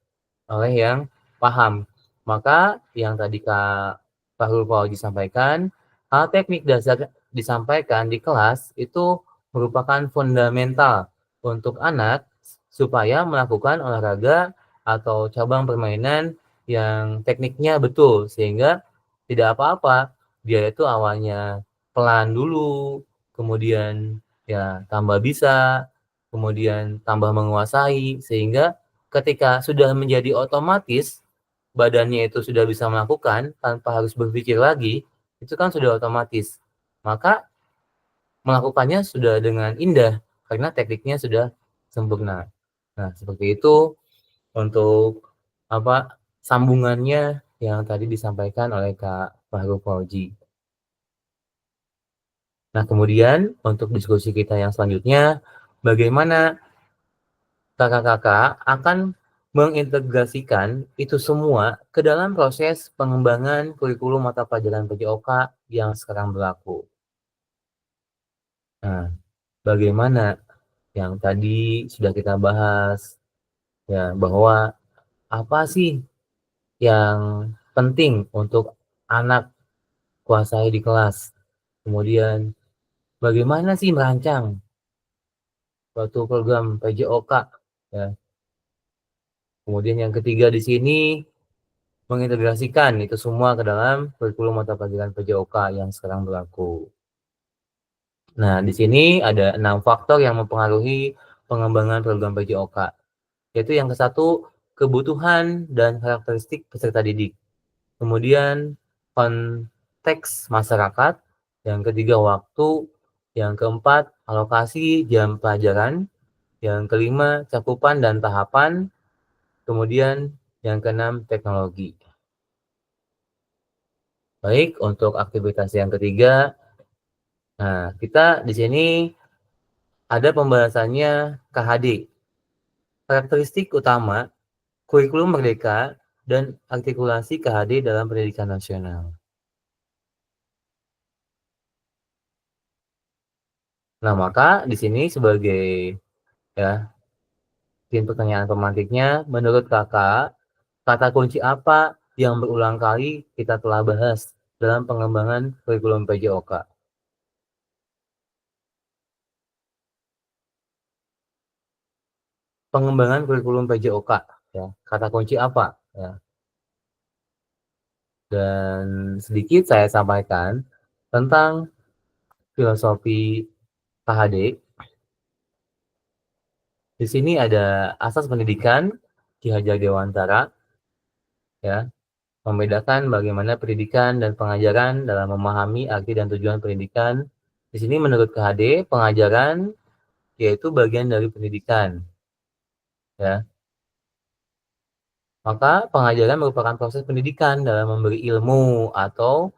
oleh yang paham. Maka yang tadi Kak Fahrul Fauzi sampaikan, hal teknik dasar disampaikan di kelas itu merupakan fundamental untuk anak supaya melakukan olahraga atau cabang permainan yang tekniknya betul, sehingga tidak apa-apa dia itu awalnya pelan dulu, kemudian ya tambah bisa, kemudian tambah menguasai, sehingga ketika sudah menjadi otomatis, badannya itu sudah bisa melakukan tanpa harus berpikir lagi, itu kan sudah otomatis. Maka melakukannya sudah dengan indah karena tekniknya sudah sempurna. Nah, seperti itu untuk sambungannya yang tadi disampaikan oleh Kak Fahrul Fauzi. Nah, kemudian untuk diskusi kita yang selanjutnya, bagaimana kakak-kakak akan mengintegrasikan itu semua ke dalam proses pengembangan kurikulum mata pelajaran PJOK yang sekarang berlaku. Nah, bagaimana yang tadi sudah kita bahas, ya, bahwa apa sih yang penting untuk anak kuasai di kelas. Kemudian bagaimana sih merancang suatu program PJOK, ya. Kemudian yang ketiga di sini mengintegrasikan itu semua ke dalam kurikulum mata pelajaran PJOK yang sekarang berlaku. Nah, di sini ada 6 faktor yang mempengaruhi pengembangan program PJOK, yaitu yang ke-1, kebutuhan dan karakteristik peserta didik. Kemudian konteks masyarakat, yang ketiga waktu, yang keempat alokasi jam pelajaran, yang kelima cakupan dan tahapan, kemudian yang keenam teknologi. Baik, untuk aktivitas yang ketiga, nah kita di sini ada pembahasannya KHD, karakteristik utama kurikulum merdeka dan artikulasi KHD dalam pendidikan nasional. Nah, maka di sini sebagai ya pertanyaan pemantiknya, menurut Kakak, kata kunci apa yang berulang kali kita telah bahas dalam pengembangan kurikulum PJOK? Pengembangan kurikulum PJOK, ya, kata kunci apa? Ya. Dan sedikit saya sampaikan tentang filosofi KHD. Di sini ada asas pendidikan Ki Hajar Dewantara, ya, membedakan bagaimana pendidikan dan pengajaran dalam memahami arti dan tujuan pendidikan. Di sini menurut KHD, pengajaran yaitu bagian dari pendidikan, ya. Maka pengajaran merupakan proses pendidikan dalam memberi ilmu atau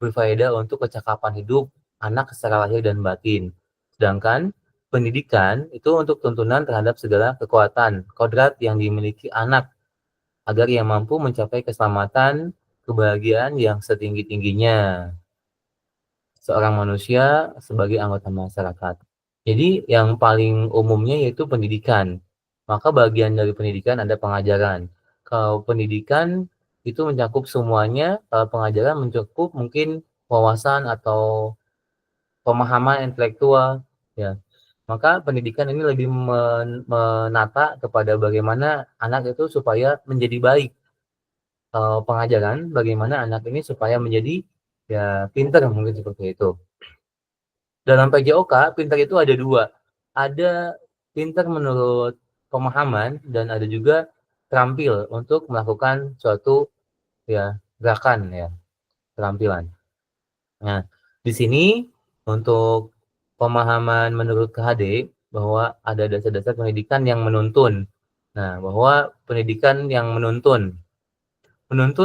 berfaedah untuk kecakapan hidup anak secara lahir dan batin. Sedangkan pendidikan itu untuk tuntunan terhadap segala kekuatan, kodrat yang dimiliki anak agar ia mampu mencapai keselamatan, kebahagiaan yang setinggi-tingginya seorang manusia sebagai anggota masyarakat. Jadi yang paling umumnya yaitu pendidikan. Maka bagian dari pendidikan ada pengajaran. Kalau pendidikan itu mencakup semuanya, kalau pengajaran mencakup mungkin wawasan atau pemahaman intelektual, ya. Maka pendidikan ini lebih menata kepada bagaimana anak itu supaya menjadi baik. Pengajaran bagaimana anak ini supaya menjadi ya pintar, mungkin seperti itu. Dalam PJOK, pintar itu ada 2. Ada pintar menurut pemahaman dan ada juga terampil untuk melakukan suatu ya gerakan, ya, keterampilan. Nah, di sini untuk pemahaman menurut KHD bahwa ada dasar-dasar pendidikan yang menuntun. Nah, bahwa pendidikan yang menuntun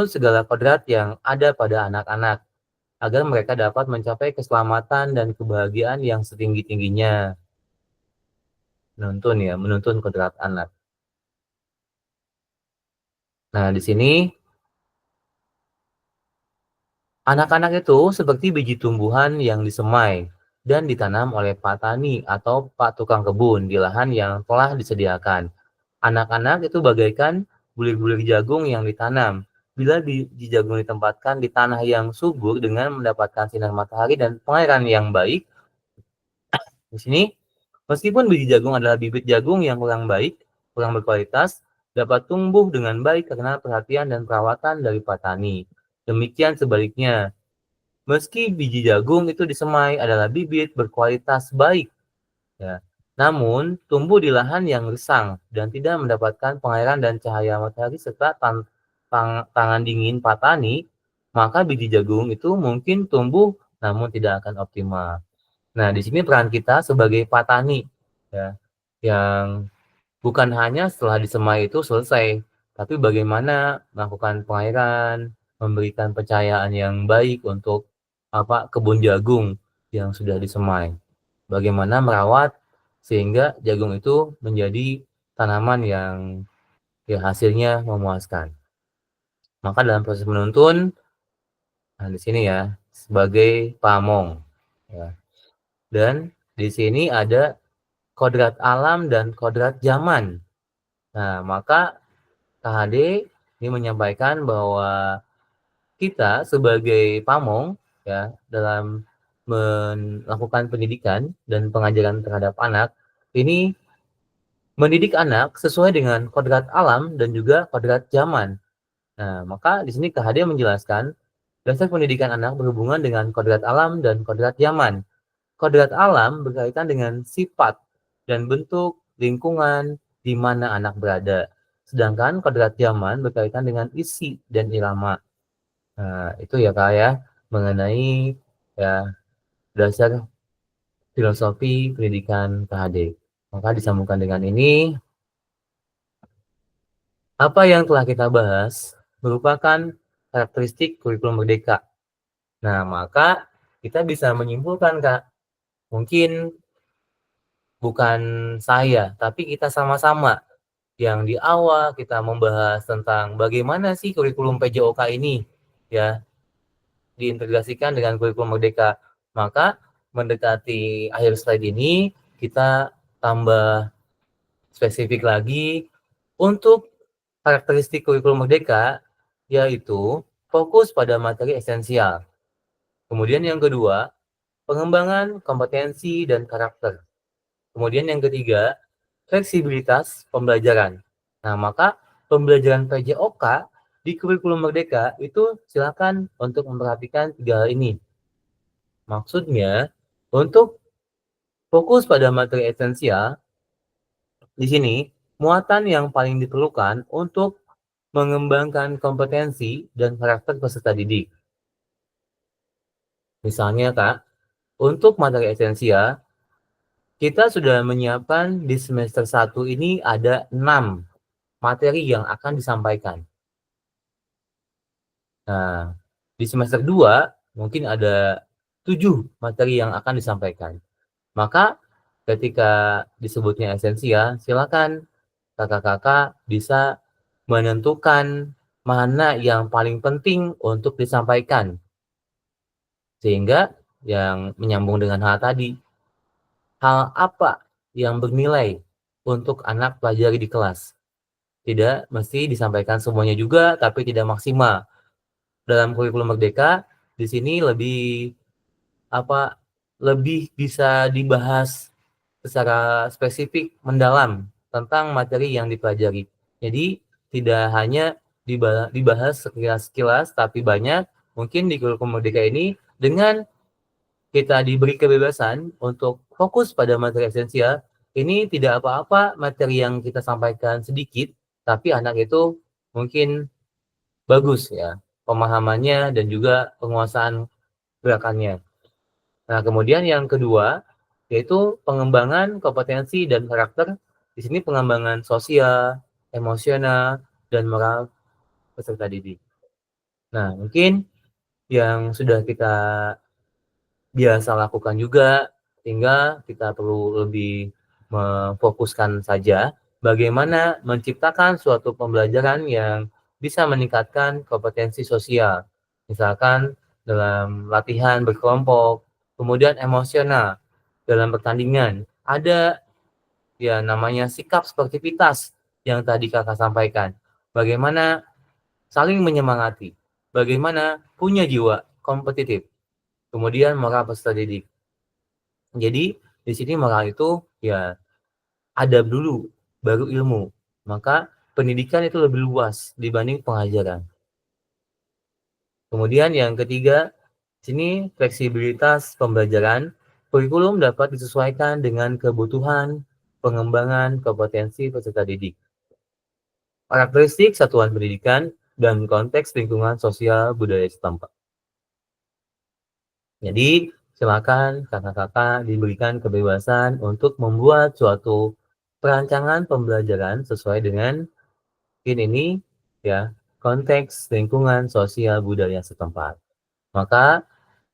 segala kodrat yang ada pada anak-anak agar mereka dapat mencapai keselamatan dan kebahagiaan yang setinggi-tingginya. Menuntun kodrat anak. Nah, di sini anak-anak itu seperti biji tumbuhan yang disemai dan ditanam oleh Pak Tani atau Pak Tukang Kebun di lahan yang telah disediakan. Anak-anak itu bagaikan bulir-bulir jagung yang ditanam. Bila biji jagung ditempatkan di tanah yang subur dengan mendapatkan sinar matahari dan pengairan yang baik, di sini meskipun biji jagung adalah bibit jagung yang kurang baik, kurang berkualitas, dapat tumbuh dengan baik karena perhatian dan perawatan dari petani. Demikian sebaliknya, meski biji jagung itu disemai adalah bibit berkualitas baik, ya, namun tumbuh di lahan yang gersang dan tidak mendapatkan pengairan dan cahaya matahari serta tangan dingin petani, maka biji jagung itu mungkin tumbuh namun tidak akan optimal. Nah, di sini peran kita sebagai petani, ya, yang bukan hanya setelah disemai itu selesai, tapi bagaimana melakukan pengairan, memberikan pencahayaan yang baik untuk kebun jagung yang sudah disemai. Bagaimana merawat sehingga jagung itu menjadi tanaman yang ya hasilnya memuaskan. Maka dalam proses menuntun, nah di sini ya sebagai pamong, ya. Dan di sini ada kodrat alam dan kodrat zaman. Nah, maka KHD ini menyampaikan bahwa kita sebagai pamong ya dalam melakukan pendidikan dan pengajaran terhadap anak ini mendidik anak sesuai dengan kodrat alam dan juga kodrat zaman. Nah, maka di sini KHD menjelaskan dasar pendidikan anak berhubungan dengan kodrat alam dan kodrat zaman. Kodrat alam berkaitan dengan sifat dan bentuk lingkungan di mana anak berada. Sedangkan kodrat zaman berkaitan dengan isi dan irama. Nah, itu ya Kak ya, mengenai ya dasar filosofi pendidikan KHD. Maka disambungkan dengan ini, apa yang telah kita bahas merupakan karakteristik kurikulum merdeka. Nah, maka kita bisa menyimpulkan Kak, mungkin bukan saya, tapi kita sama-sama yang di awal kita membahas tentang bagaimana sih kurikulum PJOK ini ya diintegrasikan dengan kurikulum merdeka. Maka mendekati akhir slide ini kita tambah spesifik lagi untuk karakteristik kurikulum merdeka, yaitu fokus pada materi esensial. Kemudian yang kedua, pengembangan kompetensi dan karakter. Kemudian yang ketiga, fleksibilitas pembelajaran. Nah, maka pembelajaran PJOK di kurikulum merdeka itu silakan untuk memperhatikan 3 hal ini. Maksudnya, untuk fokus pada materi esensial, di sini muatan yang paling diperlukan untuk mengembangkan kompetensi dan karakter peserta didik. Misalnya, Kak, untuk materi esensial, kita sudah menyiapkan di semester 1 ini ada 6 materi yang akan disampaikan. Nah, di semester 2 mungkin ada 7 materi yang akan disampaikan. Maka ketika disebutnya esensial, silakan kakak-kakak bisa menentukan mana yang paling penting untuk disampaikan. Sehingga yang menyambung dengan hal tadi, hal apa yang bernilai untuk anak pelajari di kelas. Tidak mesti disampaikan semuanya juga, tapi tidak maksimal. Dalam kurikulum merdeka, di sini lebih bisa dibahas secara spesifik mendalam tentang materi yang dipelajari. Jadi tidak hanya dibahas sekilas-sekilas, tapi banyak. Mungkin di kurikulum merdeka ini dengan kita diberi kebebasan untuk fokus pada materi esensial, ini tidak apa-apa materi yang kita sampaikan sedikit, tapi anak itu mungkin bagus ya pemahamannya dan juga penguasaan gerakannya. Nah, kemudian yang kedua yaitu pengembangan kompetensi dan karakter. Di sini pengembangan sosial, emosional, dan moral peserta didik. Nah, mungkin yang sudah kita biasa lakukan juga, tinggal kita perlu lebih memfokuskan saja bagaimana menciptakan suatu pembelajaran yang bisa meningkatkan kompetensi sosial. Misalkan dalam latihan berkelompok, kemudian emosional dalam pertandingan. Ada ya namanya sikap sportivitas yang tadi kakak sampaikan. Bagaimana saling menyemangati, bagaimana punya jiwa kompetitif. Kemudian moral peserta didik. Jadi di sini moral itu ya adab dulu, baru ilmu. Maka pendidikan itu lebih luas dibanding pengajaran. Kemudian yang ketiga, sini fleksibilitas pembelajaran. Kurikulum dapat disesuaikan dengan kebutuhan pengembangan kompetensi peserta didik. Karakteristik satuan pendidikan dan konteks lingkungan sosial budaya setempat. Jadi, silakan kakak-kakak diberikan kebebasan untuk membuat suatu perancangan pembelajaran sesuai dengan ini ya, konteks lingkungan sosial budaya setempat. Maka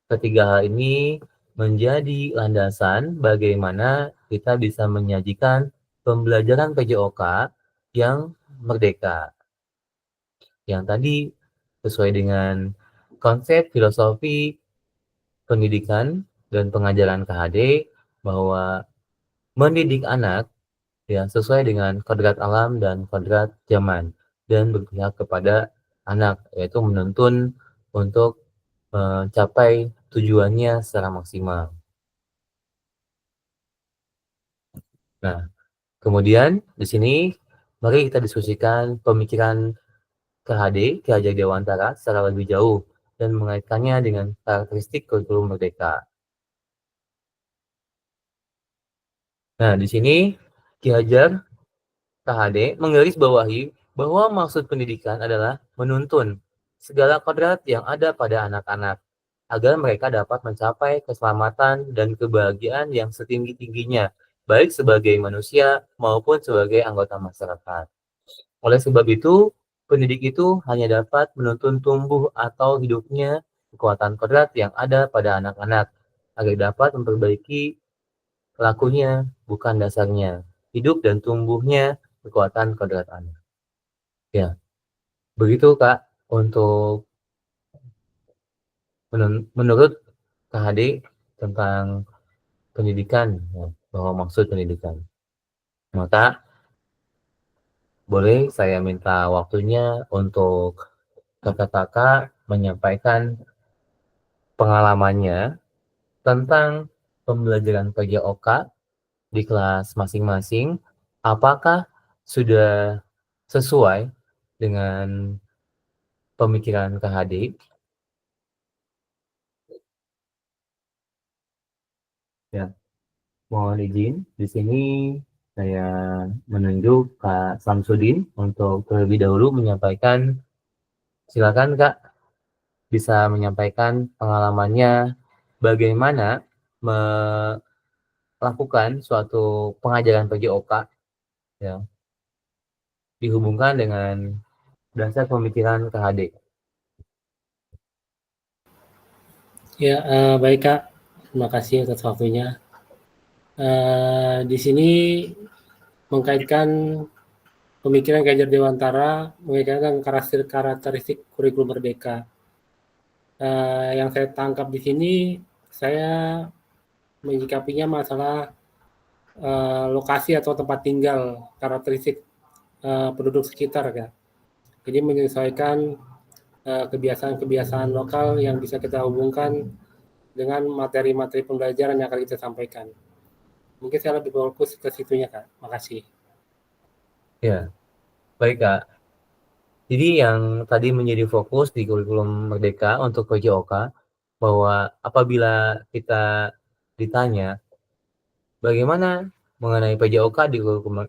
ketiga hal ini menjadi landasan bagaimana kita bisa menyajikan pembelajaran PJOK yang Merdeka. Yang tadi sesuai dengan konsep filosofi pendidikan dan pengajaran KHD bahwa mendidik anak ya sesuai dengan kodrat alam dan kodrat zaman dan berpihak kepada anak, yaitu menuntun untuk mencapai tujuannya secara maksimal. Nah, kemudian di sini mari kita diskusikan pemikiran KHD, Ki Hajar Dewantara secara lebih jauh dan mengaitkannya dengan karakteristik kurikulum Merdeka. Nah, di sini Ki Hajar KHD menggarisbawahi bahwa maksud pendidikan adalah menuntun segala kodrat yang ada pada anak-anak agar mereka dapat mencapai keselamatan dan kebahagiaan yang setinggi-tingginya, baik sebagai manusia maupun sebagai anggota masyarakat. Oleh sebab itu, pendidik itu hanya dapat menuntun tumbuh atau hidupnya kekuatan kodrat yang ada pada anak-anak agar dapat memperbaiki lakunya, bukan dasarnya, hidup dan tumbuhnya kekuatan kodrat anak. Ya, begitu Kak untuk menurut KHD tentang pendidikan, ya, bahwa maksud pendidikan. Maka boleh saya minta waktunya untuk kakak-kakak menyampaikan pengalamannya tentang pembelajaran PJOK di kelas masing-masing. Apakah sudah sesuai dengan pemikiran KHD? Ya, mohon izin di sini saya menunjuk Kak Samsudin untuk terlebih dahulu menyampaikan. Silakan Kak, bisa menyampaikan pengalamannya bagaimana melakukan suatu pengajaran PJOK ya, dihubungkan dengan dasar pemikiran KHD. Ya, baik Kak. Terima kasih atas waktunya. Di sini mengkaitkan pemikiran Ki Hajar Dewantara mengaitkan karakteristik kurikulum Merdeka. Yang saya tangkap di sini, saya menyikapinya masalah lokasi atau tempat tinggal, karakteristik penduduk sekitar, Kak. Jadi menyesuaikan kebiasaan-kebiasaan lokal yang bisa kita hubungkan dengan materi-materi pembelajaran yang akan kita sampaikan. Mungkin saya lebih fokus ke situnya, Kak. Makasih. Ya, baik Kak. Jadi yang tadi menjadi fokus di kurikulum Merdeka untuk PJOK bahwa apabila kita ditanya bagaimana mengenai PJOK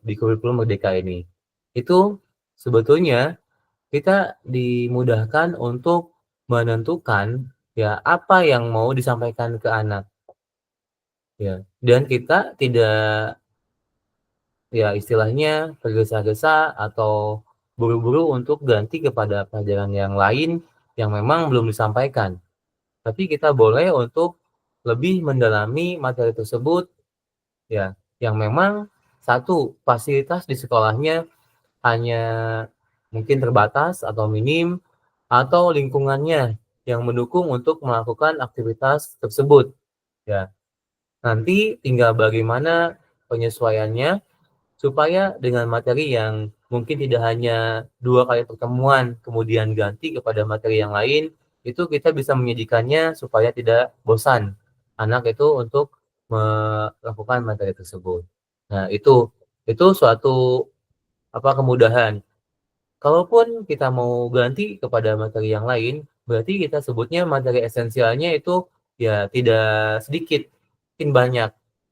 di kurikulum Merdeka ini, itu sebetulnya kita dimudahkan untuk menentukan ya apa yang mau disampaikan ke anak. Ya, dan kita tidak ya istilahnya tergesa-gesa atau buru-buru untuk ganti kepada pelajaran yang lain yang memang belum disampaikan. Tapi kita boleh untuk lebih mendalami materi tersebut ya, yang memang satu fasilitas di sekolahnya hanya mungkin terbatas atau minim atau lingkungannya yang mendukung untuk melakukan aktivitas tersebut ya. Nanti tinggal bagaimana penyesuaiannya supaya dengan materi yang mungkin tidak hanya 2 kali pertemuan kemudian ganti kepada materi yang lain, itu kita bisa menyajikannya supaya tidak bosan anak itu untuk melakukan materi tersebut. Nah, itu suatu kemudahan. Kalaupun kita mau ganti kepada materi yang lain, berarti kita sebutnya materi esensialnya itu ya tidak sedikit, mungkin banyak.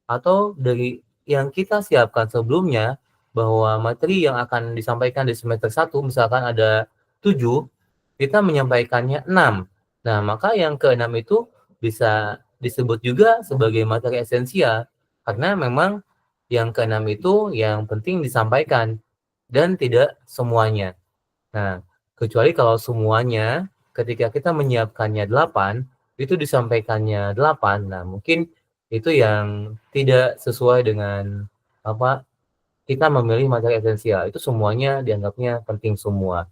Atau dari yang kita siapkan sebelumnya, bahwa materi yang akan disampaikan di semester 1 misalkan ada 7, kita menyampaikannya 6. Nah, maka yang ke-6 itu bisa disebut juga sebagai materi esensial, karena memang yang ke-6 itu yang penting disampaikan dan tidak semuanya. Nah, kecuali kalau semuanya ketika kita menyiapkannya 8, itu disampaikannya 8. Nah, mungkin itu yang tidak sesuai dengan kita memilih materi esensial. Itu semuanya dianggapnya penting semua.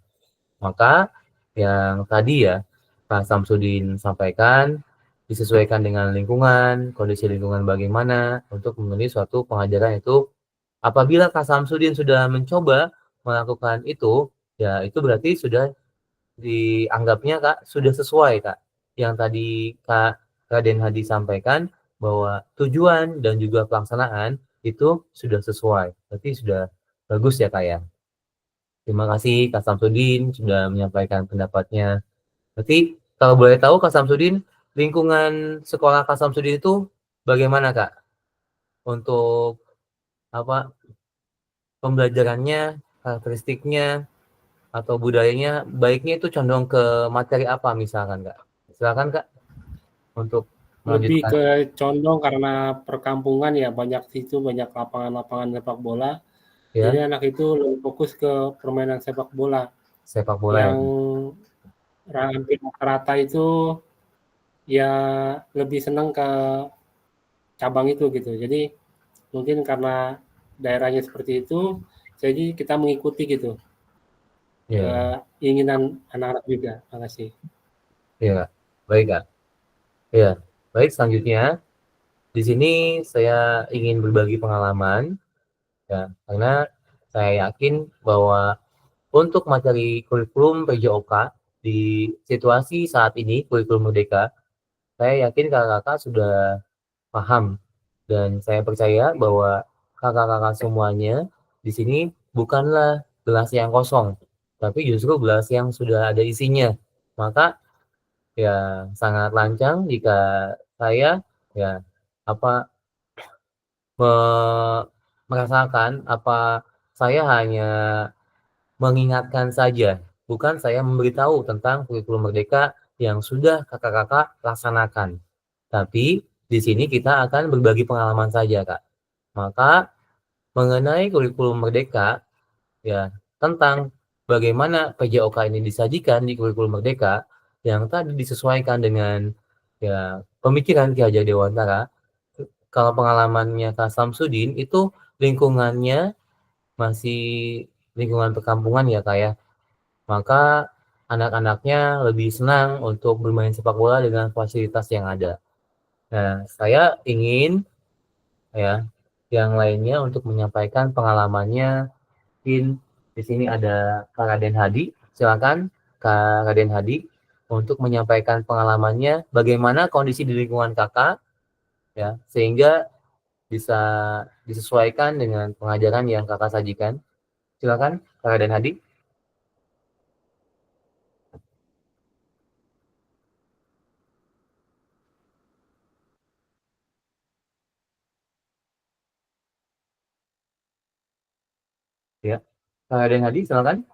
Maka yang tadi ya Pak Samsudin sampaikan, disesuaikan dengan lingkungan, kondisi lingkungan bagaimana untuk memilih suatu pengajaran itu. Apabila Kak Samsudin sudah mencoba melakukan itu, ya itu berarti sudah dianggapnya Kak sudah sesuai Kak. Yang tadi Kak Raden Hadi sampaikan bahwa tujuan dan juga pelaksanaan itu sudah sesuai. Berarti sudah bagus ya Kak ya. Terima kasih Kak Samsudin sudah menyampaikan pendapatnya. Berarti kalau boleh tahu Kak Samsudin, lingkungan sekolah Kak Samsudin itu bagaimana Kak? Untuk apa pembelajarannya, karakteristiknya, atau budayanya, baiknya itu condong ke materi apa misalkan Kak? Silakan Kak untuk Lebih melanjutkan. ke condong karena perkampungan ya, banyak situ, banyak lapangan-lapangan sepak bola. Jadi Ya, anak itu lebih fokus ke permainan sepak bola. sepak bola ya. Yang hampir rata-rata itu ya lebih senang ke cabang itu gitu. Jadi mungkin karena daerahnya seperti itu, jadi kita mengikuti gitu Iya, keinginan anak-anak juga. Terima kasih. iya Kak. Baik Kak. Iya, baik selanjutnya di sini saya ingin berbagi pengalaman ya, karena saya yakin bahwa untuk materi kurikulum PJOK di situasi saat ini, kurikulum Merdeka, saya yakin kakak-kakak sudah paham dan saya percaya bahwa kakak-kakak semuanya di sini bukanlah gelas yang kosong, tapi justru gelas yang sudah ada isinya. Maka ya sangat lancang jika saya ya apa merasakan apa saya hanya mengingatkan saja, bukan saya memberitahu tentang kurikulum Merdeka yang sudah kakak-kakak laksanakan. Tapi di sini kita akan berbagi pengalaman saja, Kak. Maka mengenai kurikulum Merdeka, ya tentang bagaimana PJOK ini disajikan di kurikulum Merdeka yang tadi disesuaikan dengan ya pemikiran Ki Hajar Dewantara. Kalau pengalamannya Kak Samsudin itu lingkungannya masih lingkungan perkampungan ya Kak ya. Maka anak-anaknya lebih senang untuk bermain sepak bola dengan fasilitas yang ada. Nah, saya ingin ya yang lainnya untuk menyampaikan pengalamannya. Mungkin di sini ada Kak Raden Hadi. Silakan Kak Raden Hadi untuk menyampaikan pengalamannya bagaimana kondisi di lingkungan Kakak ya sehingga bisa disesuaikan dengan pengajaran yang Kakak sajikan. Silakan Kak Raden Hadi. Ya. Kak Raden Hadi silakan.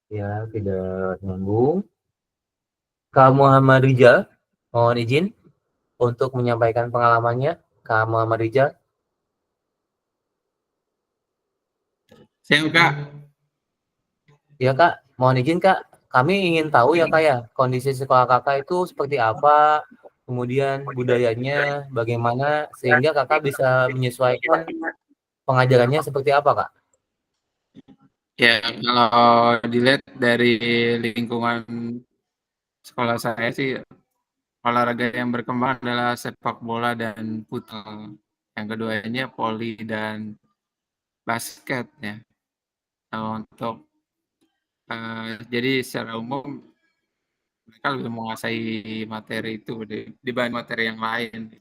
Ya, tidak nyambung. Kak Muhammad Rijal, mohon izin untuk menyampaikan pengalamannya. Kak Muhammad Rijal. Siap, Kak. Ya Kak, mohon izin Kak, kami ingin tahu ya Kak ya, kondisi sekolah Kakak itu seperti apa, kemudian budayanya bagaimana, sehingga Kakak bisa menyesuaikan pengajarannya seperti apa Kak? Ya, kalau dilihat dari lingkungan sekolah saya sih, olahraga yang berkembang adalah sepak bola dan futsal. Yang keduanya voli dan basket ya. Nah, untuk jadi secara umum mereka lebih menguasai materi itu dibanding materi yang lain.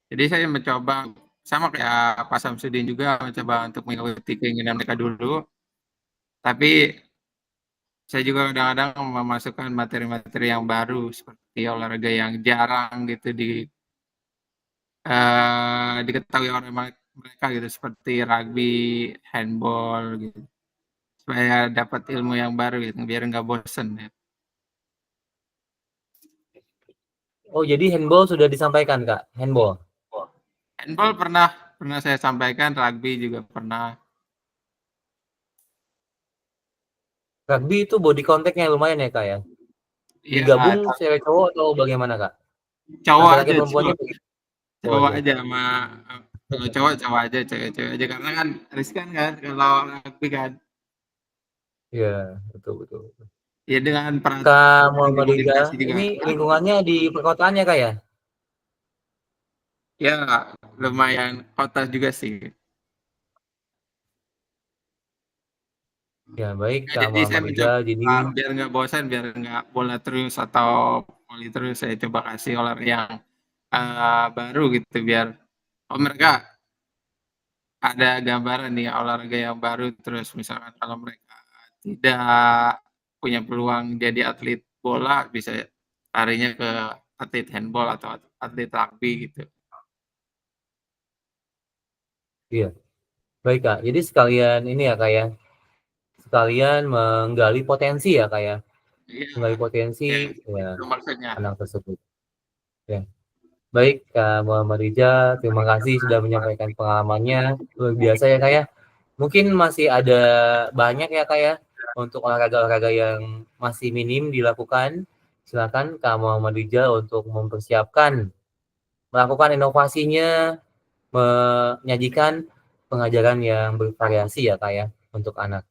Jadi saya mencoba sama kayak Pak Samsudin juga mencoba untuk mengikuti keinginan mereka dulu, tapi saya juga kadang-kadang memasukkan materi-materi yang baru seperti olahraga yang jarang gitu diketahui oleh mereka gitu seperti rugby, handball gitu supaya dapat ilmu yang baru gitu biar nggak bosen ya. Oh jadi handball sudah disampaikan Kak, handball. Handball pernah saya sampaikan, rugby juga pernah. Rugby itu body contact-nya lumayan ya Kak ya? Iya, digabung cewek cowok atau bagaimana, Kak? cowok Laki-laki aja, perempuannya cowok. begitu? Cowok aja. aja sama kalau cowok aja, cewek aja karena kan riskan kan kalau rugby kan. Iya, betul betul. Ya dengan Kak peraturan Muhammad Riza, komunikasi juga. ini lingkungannya di perkotaan ya, Kak ya? Ya lumayan kota juga sih. Ya, baik Ya, Kak jadi saya Muhammad Riza. mencoba Jadi biar nggak bosan, biar nggak bola terus atau voli terus, saya coba kasih olahraga yang baru gitu biar mereka ada gambaran nih olahraga yang baru, terus misalkan kalau mereka tidak punya peluang jadi atlet bola bisa larinya ke atlet handball atau atlet rugby gitu. iya, baik Kak. Jadi sekalian ini ya, Kak ya. Sekalian menggali potensi ya, Kak ya. Iya, Menggali potensi ya, ya itu maksudnya. anak tersebut. Ya. Baik Kak Muhammad Riza, terima kasih sudah menyampaikan pengalamannya. Luar biasa ya, Kak ya. Mungkin masih ada banyak ya, Kak ya, untuk olahraga-olahraga yang masih minim dilakukan. Silakan Kak Muhammad Riza untuk melakukan inovasinya, menyajikan pengajaran yang bervariasi ya, Kak ya, untuk anak.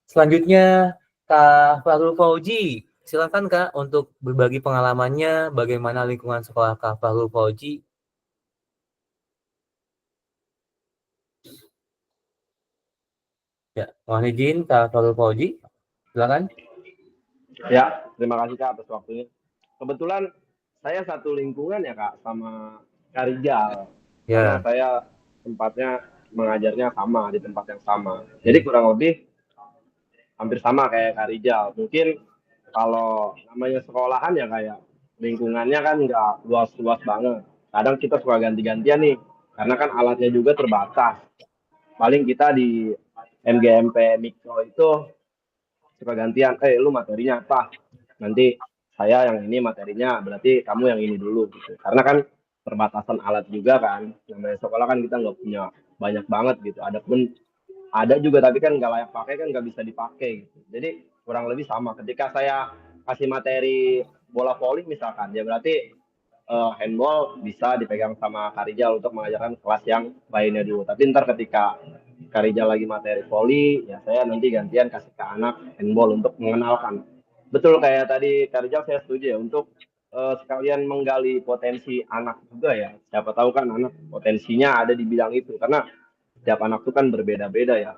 Selanjutnya, Kak Fahrul Fauzi. Silakan Kak untuk berbagi pengalamannya, bagaimana lingkungan sekolah Kak Fahrul Fauzi. Ya, mohon izin Kak Fahrul Fauzi. Silakan. Ya, terima kasih Kak atas waktunya. Kebetulan saya satu lingkungan ya Kak sama Kak Rijal. Karena Ya, saya tempatnya mengajarnya sama di tempat yang sama. Jadi kurang lebih hampir sama kayak Kak Rijal. Mungkin kalau namanya sekolahan ya kayak lingkungannya kan nggak luas-luas banget. Kadang kita suka ganti-gantian nih, karena kan alatnya juga terbatas. Paling kita di MGMP Mikro itu suka gantian, lu materinya apa? Nanti saya yang ini materinya, berarti kamu yang ini dulu gitu. Karena kan perbatasan alat juga kan, namanya sekolah kan kita nggak punya banyak banget gitu. Adapun ada juga tapi kan nggak layak pakai kan nggak bisa dipakai gitu. Jadi kurang lebih sama. Ketika saya kasih materi bola voli misalkan, ya berarti handball bisa dipegang sama Karijal untuk mengajarkan kelas yang lainnya dulu. Tapi ntar ketika Karijal lagi materi voli, ya saya nanti gantian kasih ke anak handball untuk mengenalkan. Betul kayak tadi Karijal saya setuju ya untuk sekalian menggali potensi anak juga ya. Siapa tahu kan anak potensinya ada di bidang itu karena setiap anak itu kan berbeda-beda ya.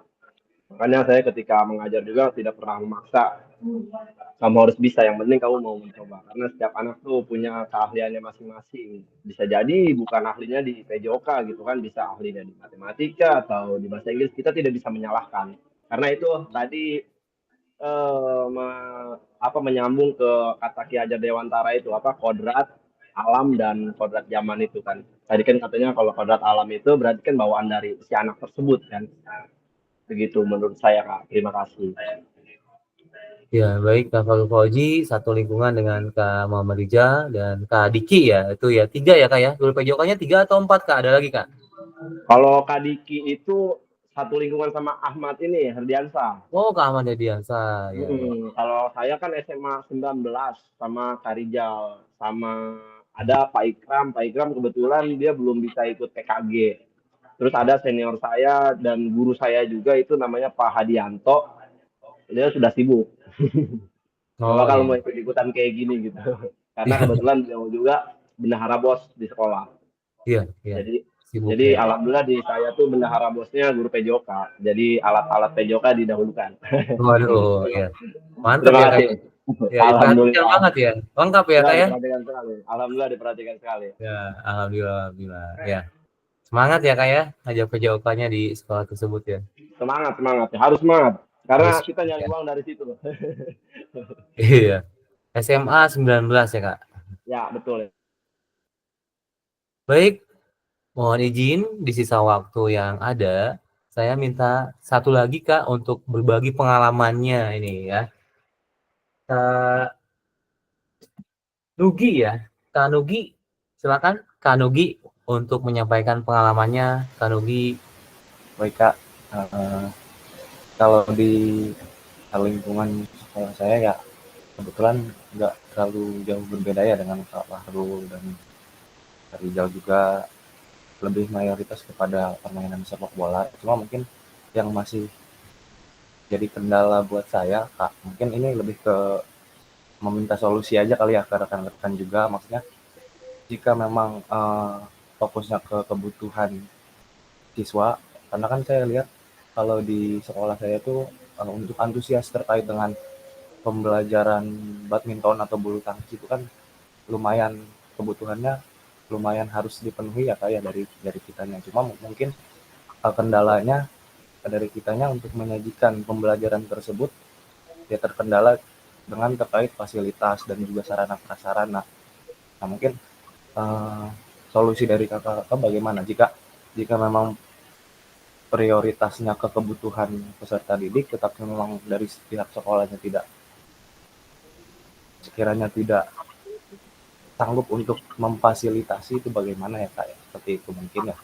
Makanya saya ketika mengajar juga tidak pernah memaksa kamu harus bisa, yang penting kamu mau mencoba. Karena setiap anak tuh punya keahliannya masing-masing. Bisa jadi bukan ahlinya di PJOK gitu kan, bisa ahlinya di matematika atau di bahasa Inggris, kita tidak bisa menyalahkan. Karena itu tadi menyambung ke kata Ki Hajar Dewantara itu apa kodrat alam dan kodrat zaman itu kan. Tadi kan katanya kalau kodrat alam itu berarti kan bawaan dari si anak tersebut kan. Begitu menurut saya Kak. Terima kasih. ya baik Kak Fahrul Fauzi, satu lingkungan dengan Kak Muhammad Riza dan Kak Diki ya. Itu ya 3 ya, Kak ya. Guru PJOK-nya 3 atau 4, Kak? Ada lagi, Kak? Kalau Kak Diki itu satu lingkungan sama Ahmad ini Herdiansa. Oh, Kak Ahmad Yadiansa. Ya, ya. Kalau saya kan SMA 19 sama Kak Rijal, sama ada Pak Ikram. Pak Ikram kebetulan dia belum bisa ikut PKG. Terus ada senior saya dan guru saya juga itu namanya Pak Hadianto. Dia sudah sibuk. Oh, Kalau mau iya. ikut-ikutan kayak gini gitu. Karena kebetulan dia juga bendahara BOS di sekolah. Iya, iya. Jadi Sibuk jadi ya. alhamdulillah di saya tuh bendahara bosnya guru PJOK. Jadi alat-alat PJOK didahulukan. Waduh, ya. Mantap Terima ya, Kak. kasih. Ya, diperhatikan Alhamdulillah. banget ya. Lengkap ya, Ya, Kak ya? diperhatikan sekali. Alhamdulillah diperhatikan sekali. Ya, alhamdulillah, alhamdulillah. Ya. Semangat ya, Kak ya. Ngajak PJOK-nya di sekolah tersebut ya. Semangat, semangat. Harus semangat. Karena Harus kita nyari ya. uang dari situ. Iya. SMA 19 ya, Kak. Ya, betul. Baik, mohon izin di sisa waktu yang ada, saya minta satu lagi Kak untuk berbagi pengalamannya ini ya. Kak Nugi ya, Kak Nugi, silakan Kak Nugi untuk menyampaikan pengalamannya. Kak Nugi, Baik Kak, kalau di lingkungan sekolah saya ya kebetulan nggak terlalu jauh berbeda ya dengan Kak Fahrul dan Kak Rizal juga, lebih mayoritas kepada permainan sepak bola. Cuma mungkin yang masih jadi kendala buat saya, Kak, mungkin ini lebih ke meminta solusi aja kali ya ke rekan-rekan juga. Maksudnya jika memang fokusnya ke kebutuhan siswa, karena kan saya lihat kalau di sekolah saya tuh untuk antusias terkait dengan pembelajaran badminton atau bulu tangkis itu kan lumayan, kebutuhannya lumayan harus dipenuhi ya kayak dari kitanya. Cuma mungkin kendalanya dari kitanya untuk menyajikan pembelajaran tersebut ya terkendala dengan terkait fasilitas dan juga sarana prasarana. Nah mungkin solusi dari kakak-kakak bagaimana jika memang prioritasnya ke kebutuhan peserta didik, tetapi memang dari pihak sekolahnya sekiranya tidak sanggup untuk memfasilitasi, itu bagaimana ya Kak ya? Seperti itu mungkin ya.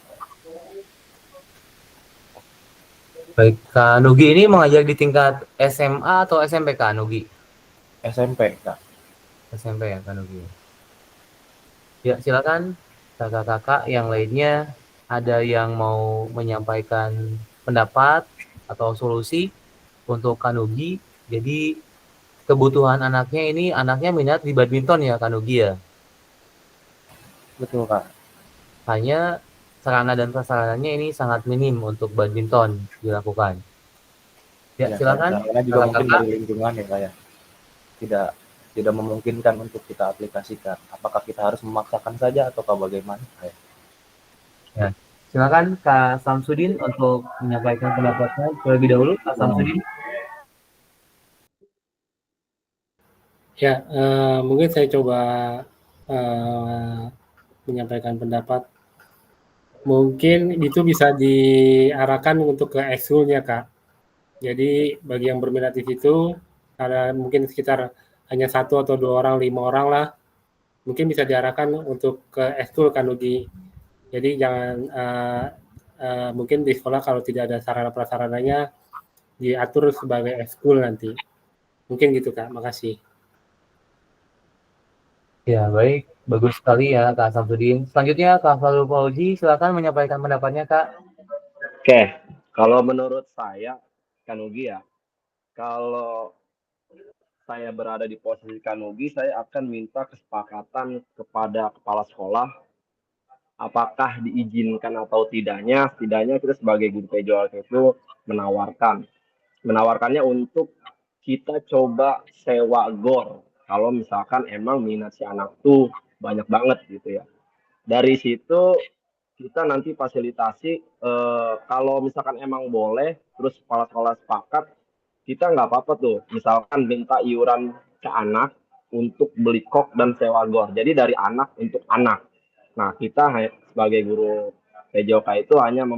Baik, Kak Nugi ini mengajar di tingkat SMA atau SMP Kak Nugi? SMP Kak. SMP ya Kak Nugi. Ya, silakan kakak-kakak yang lainnya ada yang mau menyampaikan pendapat atau solusi untuk Kak Nugi. Jadi kebutuhan anaknya ini, anaknya minat di badminton ya Kak Nugi ya? Betul Kak. Hanya sarana dan prasarananya ini sangat minim untuk badminton dilakukan. Ya, Ya, silakan karena juga mungkin kakak-kakak. dari lingkungan ya Kak ya. Tidak memungkinkan untuk kita aplikasikan. Apakah kita harus memaksakan saja atau bagaimana? Ya, silakan Kak Samsudin untuk menyampaikan pendapatnya terlebih dahulu. Kak Samsudin. Ya, mungkin saya coba menyampaikan pendapat. Mungkin itu bisa diarahkan untuk ke ekskulnya, Kak. Jadi bagi yang berminat di situ, ada mungkin sekitar hanya 1 atau 2 orang, 5 orang lah, mungkin bisa diarahkan untuk ke ekskul kan Nugi. Jadi jangan mungkin di sekolah kalau tidak ada sarana prasarananya diatur sebagai ekskul nanti. Mungkin gitu Kak, makasih. Ya, baik. Bagus sekali ya Kak Samsudin. Selanjutnya Kak Falul Fauzi, silakan menyampaikan pendapatnya Kak. Oke, kalau menurut saya, Kanugi ya, kalau saya berada di posisi Kanugi, saya akan minta kesepakatan kepada kepala sekolah, apakah diizinkan atau tidaknya, setidaknya kita sebagai guru PJOK itu menawarkannya untuk kita coba sewa gor. Kalau misalkan emang minat si anak tuh banyak banget gitu ya. Dari situ kita nanti fasilitasi kalau misalkan emang boleh terus kepala sekolah sepakat kita nggak apa-apa tuh misalkan minta iuran ke anak untuk beli kok dan sewa gor jadi dari anak untuk anak. Nah kita sebagai guru PJOK itu hanya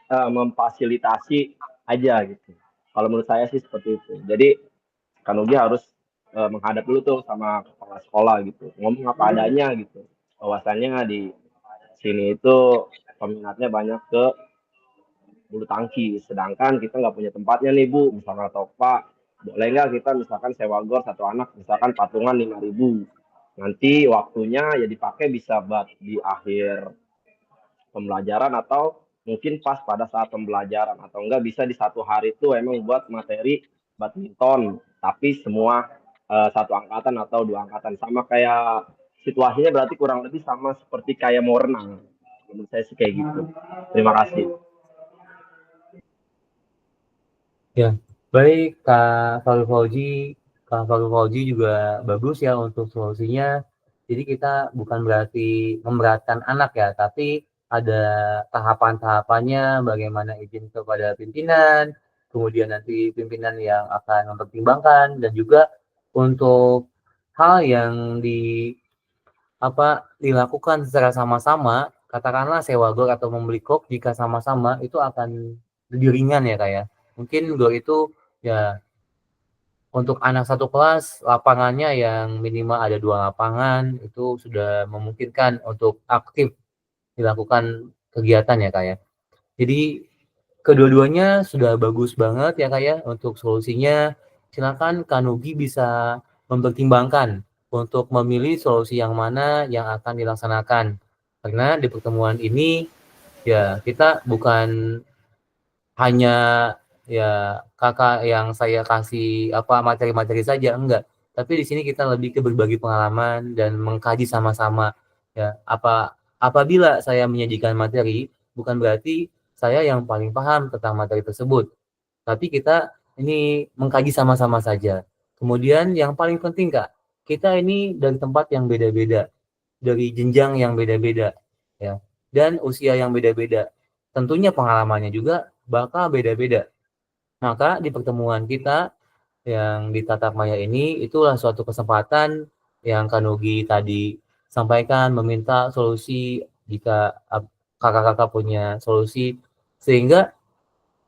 memfasilitasi aja gitu. Kalau menurut saya sih seperti itu. Jadi Kanugi harus menghadap dulu tuh sama kepala sekolah gitu ngomong apa adanya gitu bahwasannya di sini itu peminatnya banyak ke bulu tangkis sedangkan kita nggak punya tempatnya nih Bu misalkan atau Pak boleh nggak kita misalkan sewa gor satu anak misalkan patungan 5.000 nanti waktunya ya dipakai bisa buat di akhir pembelajaran atau mungkin pas pada saat pembelajaran atau enggak bisa di satu hari itu emang buat materi badminton tapi semua satu angkatan atau 2 angkatan sama kayak situasinya berarti kurang lebih sama seperti kayak mau renang menurut saya sih kayak gitu. Terima kasih. Ya, baik Kak Falul Fauzi. Kak Falul Fauzi juga bagus ya untuk solusinya. Jadi kita bukan berarti memberatkan anak ya, tapi ada tahapan-tahapannya, bagaimana izin kepada pimpinan, kemudian nanti pimpinan yang akan mempertimbangkan, dan juga untuk hal yang dilakukan secara sama-sama, katakanlah sewa gor atau membeli kok, jika sama-sama itu akan lebih ringan ya Kak ya. Mungkin gor itu ya untuk anak satu kelas lapangannya yang minimal ada 2 lapangan, itu sudah memungkinkan untuk aktif dilakukan kegiatan ya Kak ya. Jadi kedua-duanya sudah bagus banget ya Kak ya untuk solusinya. silakan Kak Nugi bisa mempertimbangkan untuk memilih solusi yang mana yang akan dilaksanakan. Karena di pertemuan ini, ya kita bukan hanya ya Kakak yang saya kasih materi-materi saja, enggak. Tapi di sini kita lebih ke berbagi pengalaman dan mengkaji sama-sama ya. Apabila saya menyajikan materi, bukan berarti saya yang paling paham tentang materi tersebut. Tapi kita ini mengkaji sama-sama saja. Kemudian yang paling penting Kak, kita ini dari tempat yang beda-beda, dari jenjang yang beda-beda ya, dan usia yang beda-beda. Tentunya pengalamannya juga bakal beda-beda. Maka di pertemuan kita yang di tatap maya ini itulah suatu kesempatan yang Kak Nugi tadi sampaikan, meminta solusi jika kakak-kakak punya solusi, sehingga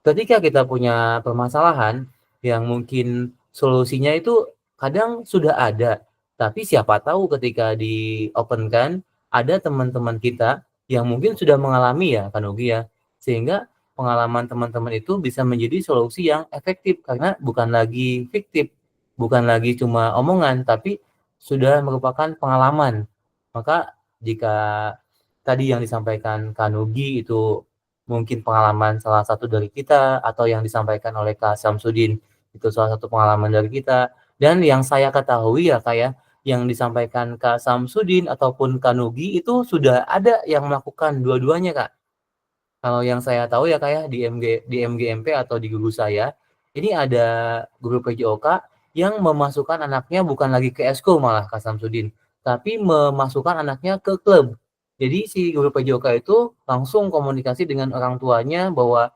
ketika kita punya permasalahan yang mungkin solusinya itu kadang sudah ada, tapi siapa tahu ketika di-open-kan ada teman-teman kita yang mungkin sudah mengalami ya Kak Nugi ya, sehingga pengalaman teman-teman itu bisa menjadi solusi yang efektif karena bukan lagi fiktif, bukan lagi cuma omongan, tapi sudah merupakan pengalaman. Maka jika tadi yang disampaikan Kak Nugi itu mungkin pengalaman salah satu dari kita, atau yang disampaikan oleh Kak Samsudin itu salah satu pengalaman dari kita, dan yang saya ketahui ya Kak ya, yang disampaikan Kak Samsudin ataupun Kak Nugi itu sudah ada yang melakukan dua-duanya Kak. Kalau yang saya tahu ya Kak ya, di MGMP atau di guru saya, ini ada guru PJOK yang memasukkan anaknya bukan lagi ke eskul malah Kak Samsudin, tapi memasukkan anaknya ke klub. Jadi si guru PJOK itu langsung komunikasi dengan orang tuanya bahwa,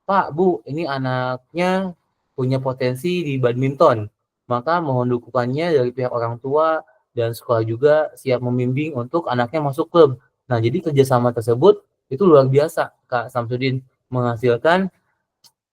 "Pak, Bu, ini anaknya punya potensi di badminton, maka mohon dukungannya dari pihak orang tua dan sekolah juga siap membimbing untuk anaknya masuk klub." Nah, jadi kerjasama tersebut itu luar biasa, Kak Samsudin, menghasilkan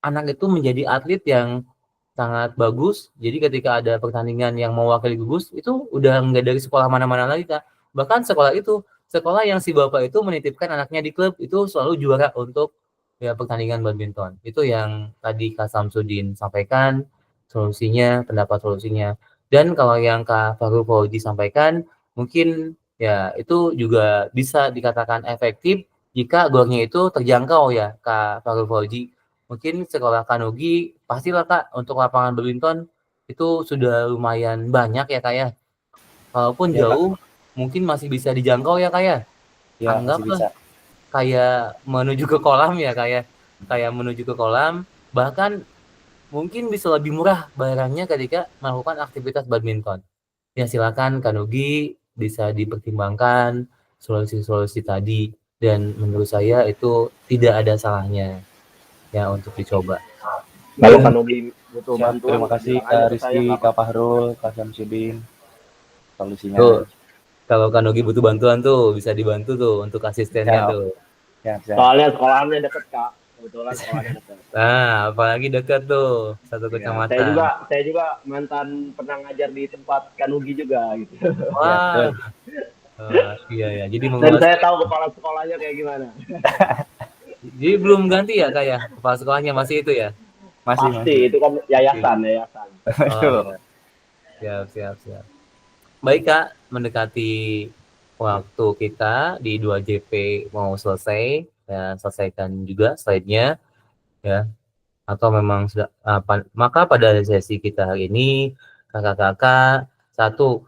anak itu menjadi atlet yang sangat bagus. Jadi ketika ada pertandingan yang mewakili gugus, itu udah nggak dari sekolah mana-mana lagi, Kak. Bahkan sekolah yang si bapak itu menitipkan anaknya di klub, itu selalu juara untuk ya pertandingan badminton. Itu yang tadi Kak Samsudin sampaikan, pendapat solusinya. Dan kalau yang Kak Fahrul Fauzi sampaikan, mungkin ya itu juga bisa dikatakan efektif jika gornya itu terjangkau ya, Kak Fahrul Fauzi. Mungkin sekolah Kak Nugi pastilah Kak untuk lapangan badminton itu sudah lumayan banyak ya Kak ya. Kalaupun Ya, Kak. jauh mungkin masih bisa dijangkau ya Kak ya. Ya, masih Anggaplah bisa. kayak menuju ke kolam ya Kak ya. Kayak menuju ke kolam, bahkan mungkin bisa lebih murah bayarannya ketika melakukan aktivitas badminton. Ya silakan Kak Nugi bisa dipertimbangkan solusi-solusi tadi, dan menurut saya itu tidak ada salahnya ya untuk dicoba. Kalau Kak Nugi butuh Siap, bantuan, terima kasih bilang aja Kak ke saya, Rizky, nggak Kak Fahrul, Kak Samsudin. Solusinya. Tuh, kalau Kak Nugi butuh bantuan tuh bisa dibantu tuh untuk asistennya Siap. tuh. Siap. Soalnya sekolahannya deket Kak, kebetulan sekolahnya deket. Nah, apalagi dekat tuh satu Ya, kecamatan. saya juga mantan pernah ngajar di tempat Kak Nugi juga gitu. Wah, iya ya. Jadi Dan saya menguasai. tahu kepala sekolahnya kayak gimana. Jadi belum ganti ya Kak ya? Kepala sekolahnya masih itu ya? Pasti itu kan yayasan. Oh, iya. Siap. Baik Kak, mendekati waktu kita di 2JP mau selesai, ya selesaikan juga slide-nya ya. Atau memang sudah maka pada sesi kita hari ini kakak-kakak, satu,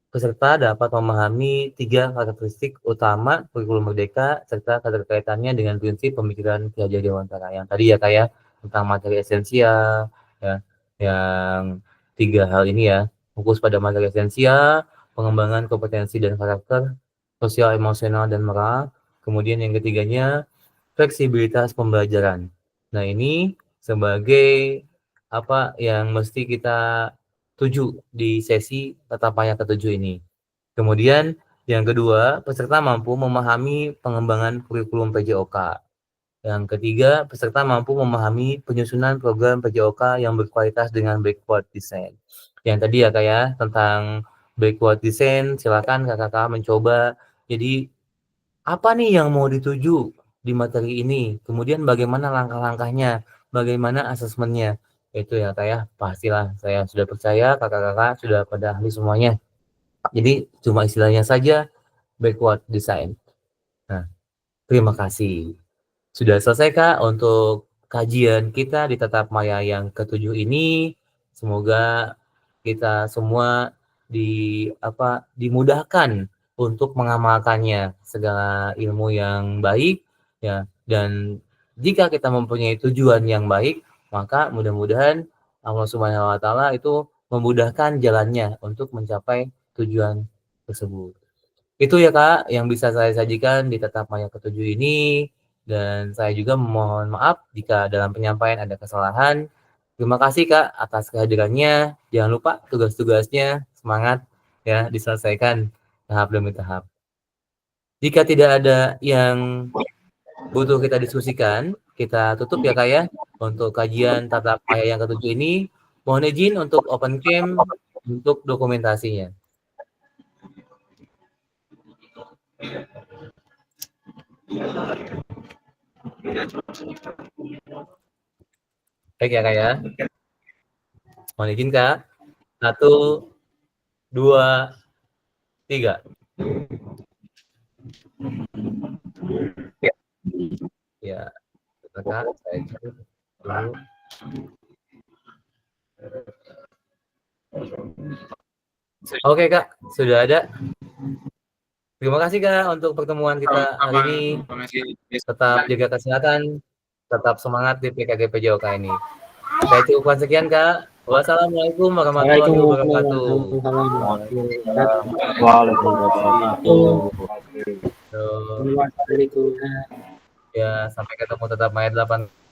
peserta dapat memahami 3 karakteristik utama kurikulum merdeka serta keterkaitannya dengan prinsip pemikiran Ki Hajar Dewantara yang tadi ya Kak ya, tentang materi esensial ya, yang 3 hal ini ya, fokus pada materi esensial, pengembangan kompetensi dan karakter, sosial, emosional, dan moral. Kemudian yang ketiganya, fleksibilitas pembelajaran. Nah, ini sebagai apa yang mesti kita tuju di sesi tatap maya ke-7 ini. Kemudian yang kedua, peserta mampu memahami pengembangan kurikulum PJOK. Yang ketiga, peserta mampu memahami penyusunan program PJOK yang berkualitas dengan backward design. Yang tadi ya Kak ya, tentang backward design, silakan kakak-kakak mencoba. Jadi apa nih yang mau dituju di materi ini? Kemudian bagaimana langkah-langkahnya? Bagaimana asesmennya? Itu ya Kak ya, pastilah saya sudah percaya kakak-kakak sudah pada ahli semuanya. Jadi cuma istilahnya saja backward design. Nah, terima kasih. Sudah selesai Kak untuk kajian kita di Tatap Maya yang ke-7 ini. Semoga kita semua dimudahkan untuk mengamalkannya segala ilmu yang baik ya, dan jika kita mempunyai tujuan yang baik, maka mudah-mudahan Allah Subhanahu wa taala itu memudahkan jalannya untuk mencapai tujuan tersebut. Itu ya Kak yang bisa saya sajikan di Tatap Maya ke-7 ini, dan saya juga memohon maaf jika dalam penyampaian ada kesalahan. Terima kasih Kak atas kehadirannya. Jangan lupa tugas-tugasnya semangat ya diselesaikan tahap demi tahap. Jika tidak ada yang butuh kita diskusikan, kita tutup ya Kak ya untuk kajian Tatap Maya yang ke-7 ini. Mohon izin untuk open cam untuk dokumentasinya. Baik ya Kak ya. Mohon izin Kak. 1, 2, 3. Ya, Kak, saya cari dulu. Oke Kak, sudah ada. Terima kasih Kak untuk pertemuan kita hari ini. Tetap jaga kesehatan, tetap semangat di PKG PJOK ini. Saya cukupkan sekian Kak. Wassalamualaikum warahmatullahi wabarakatuh. Waalaikumsalam. Ya, sampai ketemu Tatap Maya 8.